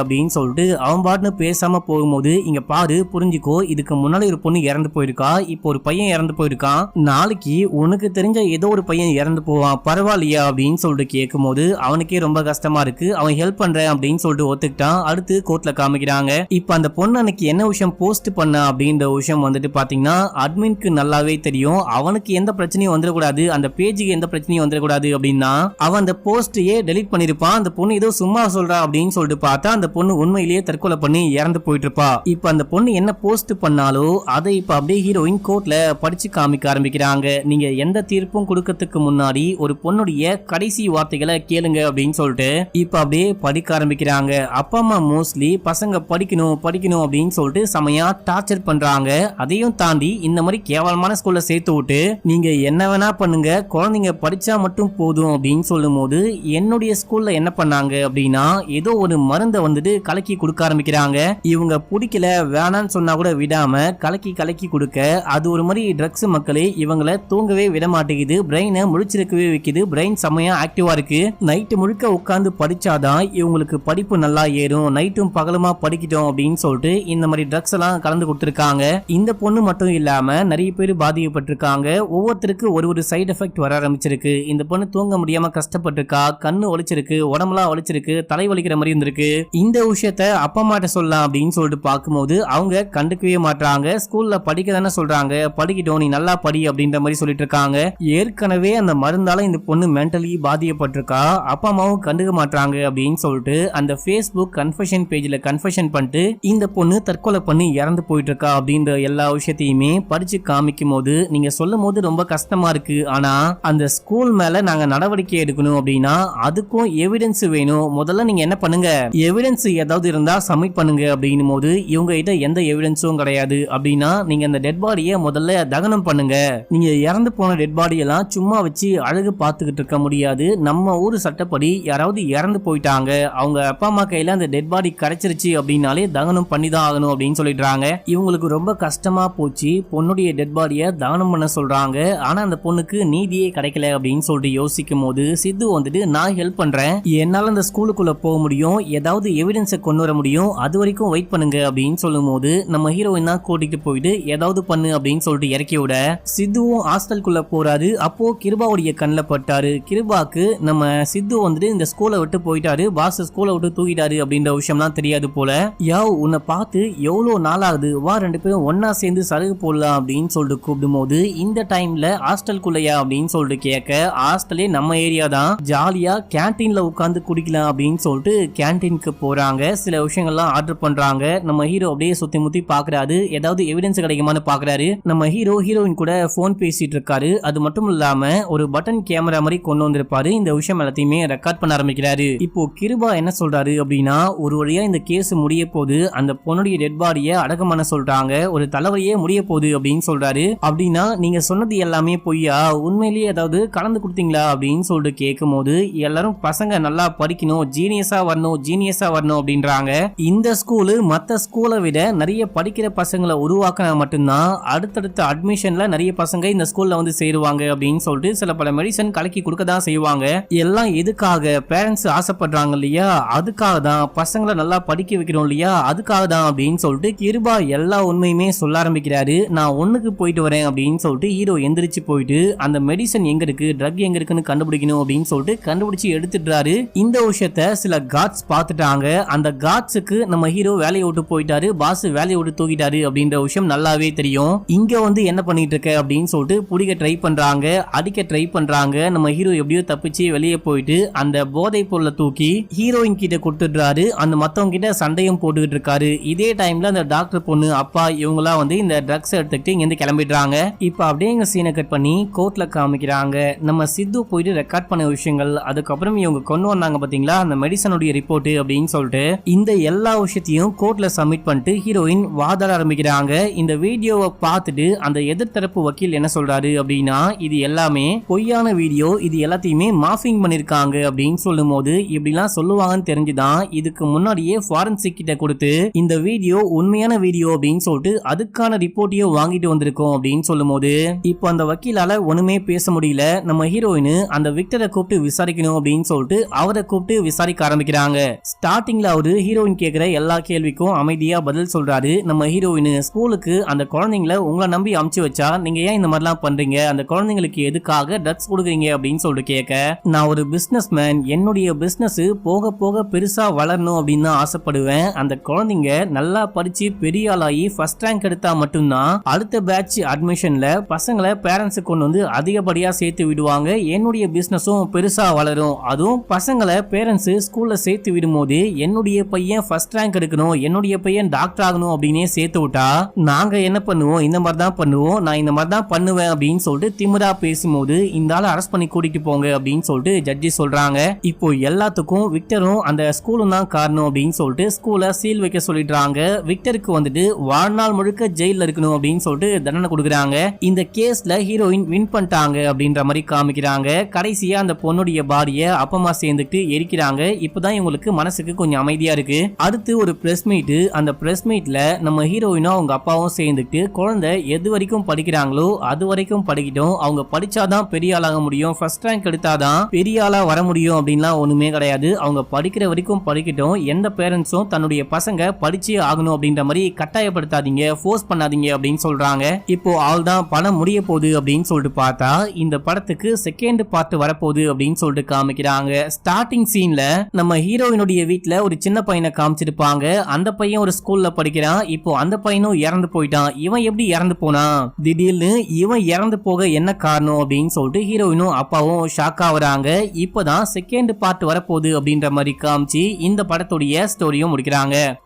A: அப்படின்னு சொல்லிட்டு அவன் பாட்டுன்னு பேசாம போகும்போது, இங்க பாரு புரிஞ்சுக்கோ, இதுக்கு முன்னாடி ஒரு பொண்ணு இறந்து போயிருக்கா, இப்போ ஒரு பையன் இறந்து போயிருக்கான், நாளைக்கு உனக்கு தெரிஞ்ச ஏதோ ஒரு பையன் இறந்து போவான், பரவாயில்லையா அப்படின்னு சொல்லிட்டு கேட்கும்போது அவனுக்கே ரொம்ப கஷ்டமா இருக்கு. அவன் ஹெல்ப் பண்றேன் அப்படின்னு சொல்லிட்டு ஒத்துக்கிட்டான். அடுத்து கோர்ட்ல காமிக்கிறாங்க. இப்ப அந்த பொண்ணு அன்னைக்கு என்ன விஷயம் போஸ்ட் பண்ண அப்படின்ற விஷயம் வந்துட்டு பாத்தீங்கன்னா அட்மின்க்கு நல்லாவே தெரியும். அவனுக்கு எந்த பிரச்சனையும் வந்துடக்கூடாது, அந்த பேஜுக்கு எந்த பிரச்சனையும் வந்துடக்கூடாது அப்படின்னா அவன் அந்த போஸ்டையே டெலீட் பண்ணிருப்பான். அந்த பொண்ணு ஏதோ சும்மா சொல்றா அப்படின்னு சொல்லிட்டு பார்த்தா அந்த பொண்ணு உண்மையிலேயே தற்கொலை பண்ணி இறந்து போயிட்டு இருப்பா. இப்ப அந்த பொண்ணு என்ன போஸ்ட் பண்ணாலோ அதை இப்ப அப்படியே ஹீரோயின் கோர்ட்ல படிச்சு காமிக்க ஆரம்பிக்கிறாங்க. நீங்க எந்த தீர்ப்பும் கொடுக்கறதுக்கு முன்னாடி ஒரு பொண்ணுடைய கடைசி வார்த்தைகளை கேளுங்க அப்படின்னு சொல்லிட்டு இப்ப அப்படியே படிக்க ஆரம்பிக்கிறாங்க. அப்பா அம்மா மோஸ்ட்லி பசங்க படிக்கணும் படிக்கணும் அப்படின்னு சொல்லிட்டு செமையா டார்ச்சர் பண்றாங்க. அதையும் தாண்டி இந்த மாதிரி கேவலமான ஸ்கூல்ல சேர்த்து விட்டு நீங்க என்ன வேணா பண்ணுங்க, குழந்தைங்க படிச்சா மட்டும் போதும் அப்படின்னு சொல்லும் போது என்னுடைய ஸ்கூல்ல என்ன பண்ணாங்க அப்படின்னா ஏதோ ஒரு மருந்தை வந்துட்டு கலக்கி கொடுக்க ஆரம்பிக்கிறாங்க. இவங்க பிடிக்கல வேணான்னு சொன்னா கூட விடாம கலக்கி கலக்கி கொடுக்க அது ஒரு மாதிரி ட்ரக்ஸ் மக்களே இவங்களை தூங்கவே விட மாட்டேங்குது, பிரெயினை முழிச்சிருக்கவே வைக்குது, பிரெயின் செமையா ஆக்டிவா இருக்கு. நைட்டு முழுக்க உட்கார்ந்து படிச்சாதான் இவங்களுக்கு படிப்பு நல்லா ஏறும், நைட்டும் பகலுமா படிக்கிட்டோம் அப்படின்னு சொல்லிட்டு இந்த மாதிரி ட்ரக்ஸ் எல்லாம் கலந்து கொடுத்துருக்காங்க. இந்த பொண்ணு மட்டும் இல்லாம நிறைய பேர் பாதிக்கப்பட்டிருக்காங்க. ஒவ்வொருத்தருக்கு ஒரு சைடு எஃபெக்ட் வர ஆரம்பிச்சிருக்கு. இந்த பொண்ணு தூங்க முடியாம கஷ்டப்பட்டிருக்கா, கண்ணு ஒலிச்சிருக்கு, உடம்புலாம் ஒலிச்சிருக்கு, தலை வலிக்கிற மாதிரி இருந்திருக்கு. இந்த விஷயத்த அப்பா அம்மாட்ட சொல்லலாம் அப்படின்னு சொல்லிட்டு பார்க்கும்போது அவங்க கண்டுக்கவே மாட்டாங்க. ஸ்கூல்ல படிக்க தானே சொல்றாங்க, படிக்கிட்டோம், நீ நல்லா படி அப்படின்ற மாதிரி சொல்லிட்டு இருக்காங்க. ஏற்கனவே அந்த மருந்தால இந்த பொண்ணு மென்டலி பாதிக்கப்பட்டிருக்கா, அப்பா அம்மாவும் கண்டுக்க மாட்டாங்க அப்படின்னு சொல்லிட்டு அந்த Facebook கன்ஃபெஷன் பேஜ்ல கன்ஃபெஷன் பண்ணிட்டு இந்த பொண்ணு தற்கொலை பண்ணி இறந்து போயிட்டு இருக்கா அப்படின்ற எல்லா விஷயத்தையுமே படிச்சு காமிக்கும் போது நீங்க சொல்லும் போது ரொம்ப கஷ்டமா இருக்கு. ஆனா அந்த ஸ்கூல் மேல நாங்க நடவடிக்கை எடுக்கணும் அப்படின்னா அதுக்கும் எவிடன்ஸ் வேணும். முதல்ல நீங்க என்ன பண்ணுங்க, எவிடன்ஸ் ஏதாவது இருந்தா சப்மிட் பண்ணுங்க அப்படின்னும் போது இவங்க கிட்ட எந்த எவிடன்ஸும் கிடையாது. அப்படின்னா நீங்க அந்த டெட் பாடியை முதல்ல தகனம் பண்ணுங்க. நீங்க இறந்து போன டெட் பாடி எல்லாம் சும்மா வச்சு அழகு பார்த்துக்கிட்டு இருக்க முடியாது. நம்ம ஊர் சட்டப்படி யாராவது இறந்து போயிட்டாங்க, அவங்க அப்பா அம்மா கையில அந்த டெட் பாடி கிடைச்சிருச்சு அப்படின்னாலே தகனம் பண்ணி தான் ஆகணும் அப்படின்னு சொல்லிடுறாங்க. இவங்களுக்கு ரொம்ப கஷ்டமா போச்சு, பொண்ணுடைய டெட் பாடியை தானம் பண்ண சொல்றாங்க. ஆனா அந்த பொண்ணுக்கு நீதியே கிடைக்கல அப்படின்னு சொல்லிட்டு யோசிக்கும் போது சித்து வந்துட்டு நான் ஹெல்ப் பண்றேன், என்னால அந்த ஸ்கூலுக்குள்ள போக முடியும், ஏதாவது எவிடன்ஸை கொண்டு வர முடியும், அது வரைக்கும் வெயிட் பண்ணுங்க அப்படின்னு சொல்லும் போது நம்ம ஹீரோயின் தான் கூட்டிட்டு போயிட்டு ஏதாவது பண்ணு அப்படின்னு சொல்லிட்டு இறக்கி விட சித்துவும் ஹாஸ்டலுக்குள்ள போறாரு. அப்போ கிருபாவுடைய கண்ணில் பட்டாரு. கிருபாக்கு நம்ம சித்து வந்துட்டு இந்த ஸ்கூலை விட்டு போயிட்டாரு, பாஸ் ஸ்கூலை விட்டு தூக்கிட்டாரு அப்படின்ற விஷயம்லாம் தெரியாது போல. யாவ் உன்னை பார்த்து எவ்வளவு நாளாகுது, வா ரெண்டு பேரும் ஒன்னா சேர்ந்து சருகு போடலாம் அப்படின்னு சொல்லிட்டு கூப்பிடும் போது இந்த டைம்ல ஹாஸ்டலுக்குள்ளையா அப்படின்னு சொல்லிட்டு கேட்க ஹாஸ்டலே நம்ம ஏரியா தான், ஜாலியா கேன்டீன்ல உட்காந்து குடிக்கலாம் அப்படின்னு சொல்லிட்டு கேன்டீனுக்கு போறாங்க. சில விஷயங்கள்லாம் ஆர்டர் பண்றாங்க. நம்ம ஹீரோ அப்படியே சுத்தி முத்தி பாக்குறாரு, ஏதாவது எவிடன்ஸ் கிடைக்குமான்னு பாக்குறாரு. நம்ம ஹீரோயின் கூட போன் பேசிட்டு இருக்காரு. அது மட்டும் இல்லாம ஒரு பட்டன் கேமரா மாதிரி கொண்டு வந்திருப்பாரு. இந்த விஷயம் எல்லாத்தையுமே ரெக்கார்ட் பண்ண ஆரம்பிக்கிறாரு. இப்போ கிருபா என்ன சொல்றாரு அப்படின்னா ஒரு வழியா இந்த கேஸ் முடிய போது, அந்த பொண்ணுடைய டெட் பாடியை அடக்கம் பண்ண சொல்றாங்க, ஒரு தலைவலியே முடிய போகுது அப்படின்னு சொல்றாரு. அப்படின்னா நீங்க சொன்னது எல்லாமே பொய்யா, உண்மையிலேயே ஏதாவது கலந்து கொடுத்தீங்களா அப்படின்னு சொல்லிட்டு கேட்கும் போது எல்லாரும் பசங்க நல்லா படிக்கணும், ஜீனியஸா வரணும் அப்படின்றாங்க. இந்த ஸ்கூலு மத்த ஸ்கூலை விட நிறைய படிக்கிற பசங்களை உருவாக்கினா மட்டும்தான் அடுத்தடுத்த அட்மிஷன்ல நிறைய பசங்க இந்த ஸ்கூல்ல வந்து சேருவாங்க அப்படின்னு சொல்லிட்டு சில பல மெடிசன் கலக்கி கொடுக்க தான் செய்வாங்க. எல்லாம் எதுக்காக, பேரண்ட்ஸ் ஆசைப்படுறாங்க இல்லையா, அதுக்காக தான், பசங்களை நல்லா படிக்க வைக்கிறோம் இல்லையா, அதுக்காக தான் அப்படின்னு சொல்லிட்டு கிருபா எல்லா உண்மையுமே சொல்ல ஆரம்பிக்கிறாரு. நான் ஒண்ணுக்கு போயிட்டு வரேன் அப்படின்னு சொல்லிட்டு ஹீரோ எந்திரிச்சு போயிட்டு அந்த மெடிசன் எங்க இருக்கு, ட்ரக் எங்க இருக்குன்னு கண்டுபிடிக்கணும் அப்படின்னு சொல்லிட்டு கண்டுபிடிச்சு எடுத்துட்டாரு. இந்த விஷயத்த சில காட்ஸ் பார்த்துட்டாங்க. அந்த காட்ஸுக்கு நம்ம ஹீரோ வேலையை விட்டு போயிட்டாரு, பாஸ் வேலையை விட்டு தூக்கிட்டாரு அப்படின்ற விஷயம் நல்லாவே தெரியும். இங்க வந்து என்ன பண்ணிட்டு இருக்க அப்படின்னு சொல்லிட்டு புடிக்க ட்ரை பண்றாங்க, அடிக்க ட்ரை பண்றாங்க. நம்ம ஹீரோ எப்படியோ தப்பிச்சு வெளியே போயிட்டு அந்த போதை பொருளை தூக்கி ஹீரோயின் கிட்ட கொடுத்துடுறாரு. அந்த மத்தவங்க கிட்ட சண்டையும் போட்டுக்கிட்டு இருக்காரு. இதே டைம்ல அந்த டாக்டர் பொண்ணு அப்பா இவங்கலாம் வந்து இந்த ட்ரக்ஸ் எடுத்துக்கிட்டு இங்க இருந்து கிளம்பிடுறாங்க. இப்ப அப்படியே எங்க சீனை கட் பண்ணி கோர்ட்ல காமிக்கிறாங்க. நம்ம சித்து போயிட்டு ரெக்கார்ட் பண்ண விஷயங்கள், அதுக்கப்புறம் இவங்க கொண்டு வந்தாங்க பாத்தீங்களா அந்த மெடிசனுடைய ரிப்போர்ட் அப்படின்னு சொல்லிட்டு இந்த எல்லா விஷயத்தையும் கோர்ட்ல சப்மிட் பண்ணிட்டு ஹீரோயின் வாதாட ஆரம்பிக்கிறாங்க. இந்த வீடியோவை பார்த்துட்டு அந்த எதிர்த்தரப்பு வக்கீல் என்ன சொல்றாரு அப்படின்னா இது எல்லாமே பொய்யான வீடியோ, இது எல்லாத்தையுமே மாஃபிங் பண்ணிருக்காங்க அப்படின்னு சொல்லும் போது இப்படிலாம் சொல்லுவாங்கன்னு தெரிஞ்சுதான் இதுக்கு முன்னாடியே ஃபாரன்சிக் கிட்ட கொடுத்து இந்த வீடியோ உண்மையான வீடியோ அப்படின்னு சொல்லிட்டு அதுக்கான ரிப்போர்ட்டையும் வாங்கிட்டு வந்திருக்கோம் அப்படின்னு சொல்லும் போது இப்போ அந்த வக்கீலால ஒண்ணுமே பேச முடியல. நம்ம ஹீரோயின் அந்த விக்டரை கூப்பிட்டு விசாரிக்கணும் அப்படின்னு சொல்லிட்டு அவரை கூப்பிட்டு விசாரிக்க ஆரம்பிக்கிறாங்க. ஸ்டார்டிங்ல அவரு ஹீரோயின் கேக்குற எல்லா கேள்விக்கும் அமைதியா பதில் சொல்றாரு. நம்ம ஹீரோயின் ஸ்கூலுக்கு அந்த குழந்தைங்களை உங்களை நம்பி அமுச்சு வச்சா நீங்க ஏன் இந்த மாதிரிலாம் பண்றீங்க, அந்த குழந்தைங்களுக்கு எதுக்காக ட்ரக்ஸ் கொடுக்குறீங்க அப்படின்னு சொல்லிட்டு கேட்க, நான் ஒரு பிசினஸ் மேன், என்னுடைய பிசினஸ் போக போக பெருசா வளரணும் அப்படின்னு ஆசைப்படுவேன். அந்த குழந்தைங்க நல்லா படிச்சு பெரிய ஆளாகி ஃபர்ஸ்ட் ரேங்க் எடுத்தா மட்டும்தான் அடுத்த பேட்ச் அட்மிஷன்ல பசங்களை பேரண்ட்ஸ் கொண்டு வந்து அதிகப்படியா சேர்த்து விடுவாங்க. என்னுடைய பிசினஸும் பெருசா வளரும். அதுவும் பசங்களை பேரண்ட்ஸ் ஸ்கூல்ல சேர்த்து விடும்போது என்னுடைய பையன் ஃபர்ஸ்ட் ரேங்க் எடுக்கணும், என்னுடைய பையன் டாக்டர் ஆகணும் அப்படின்னே சேர்த்து விட்டா நாங்க என்ன பண்ணுவோம், இந்த மாதிரி தான் பண்ணுவோம், நான் இந்த மாதிரி தான் பண்ணுவேன் அப்படின்னு சொல்லிட்டு திமிரா பேசும்போது இந்த ஆளை அரெஸ்ட் பண்ணி கூட்டிட்டு போங்க அப்படின்னு சொல்லிட்டு ஜட்ஜி சொல்றாங்க. இப்போ எல்லாத்துக்கும் விக்டரும் அந்த ஸ்கூலும் தான் காரணம் அப்படின்னு சொல்லிட்டு ஸ்கூல சீல் வைக்க சொல்லிடுறாங்க. விக்டருக்கு வந்துட்டு வாழ்நாள் முழுக்க ஜெயில இருக்கணும் அப்படின்னு சொல்லிட்டு தண்டனை கொடுக்குறாங்க. இந்த கேஸ்ல ஹீரோயின் வின் பண்ணிட்டாங்க அப்படின்ற மாதிரி காமிக்கிறாங்க. கடைசியா அந்த பொண்ணுடைய பாடிய அப்பமா சேர்ந்துட்டு எரிக்கிறாங்க. இப்பதான் இவங்களுக்கு மனசுக்கு கொஞ்சம் அமைதியா இருக்கு. அடுத்து ஒரு பிரஸ் மீட். அந்த பிரஸ் மீட்ல நம்ம ஹீரோயினும் அவங்க அப்பாவும் சேர்ந்துட்டு குழந்தை எது வரைக்கும் படிக்கிறாங்களோ அது வரைக்கும் படிக்கட்டும், அவங்க படிச்சாதான் பெரிய ஆளாக முடியும், ஃபர்ஸ்ட் ரேங்க் எடுத்தாதான் பெரிய ஆளா வர முடியும் அப்படின்லாம் ஒண்ணுமே கிடையாது. அவங்க படிக்கிற வரைக்கும் படிக்கட்டும், எந்த பேரண்ட்ஸும் தன்னுடைய பசங்க படிச்சே ஆகணும் அப்படின்ற மாதிரி கட்டாயப்படுத்தாதீங்க, ஃபோர்ஸ் பண்ணாதீங்க அப்படின்னு சொல்றாங்க. இப்போ ஆள் தான் படம் முடிய போகுது அப்படின்னு சொல்லிட்டு பார்த்தா இந்த படத்துக்கு செகண்ட் பார்ட் வரப்போகுது அப்படின்னு சொல்லிட்டு காமிக்கிறாங்க. ஸ்டார்டிங் சீன்ல நம்ம ஹீரோயினுடைய வீட்டுல ஒரு சின்ன பையனை காமிச்சிருப்பாங்க. அந்த பையன் ஒரு ஸ்கூல்ல படிக்கிறான். இப்போ அந்த பையனும் இறந்து போயிட்டான். இவன் எப்படி இறந்து போனா, திடீர்னு இவன் இறந்து போக என்ன காரணம் அப்படின்னு சொல்லிட்டு ஹீரோயினும் அப்பாவும் ஷாக் ஆகுறாங்க. இப்பதான் செகண்ட் பார்ட் வரப்போகுது அப்படின்ற மாதிரி காமிச்சு இந்த படத்துடைய ஸ்டோரியும் முடிக்கிறாங்க.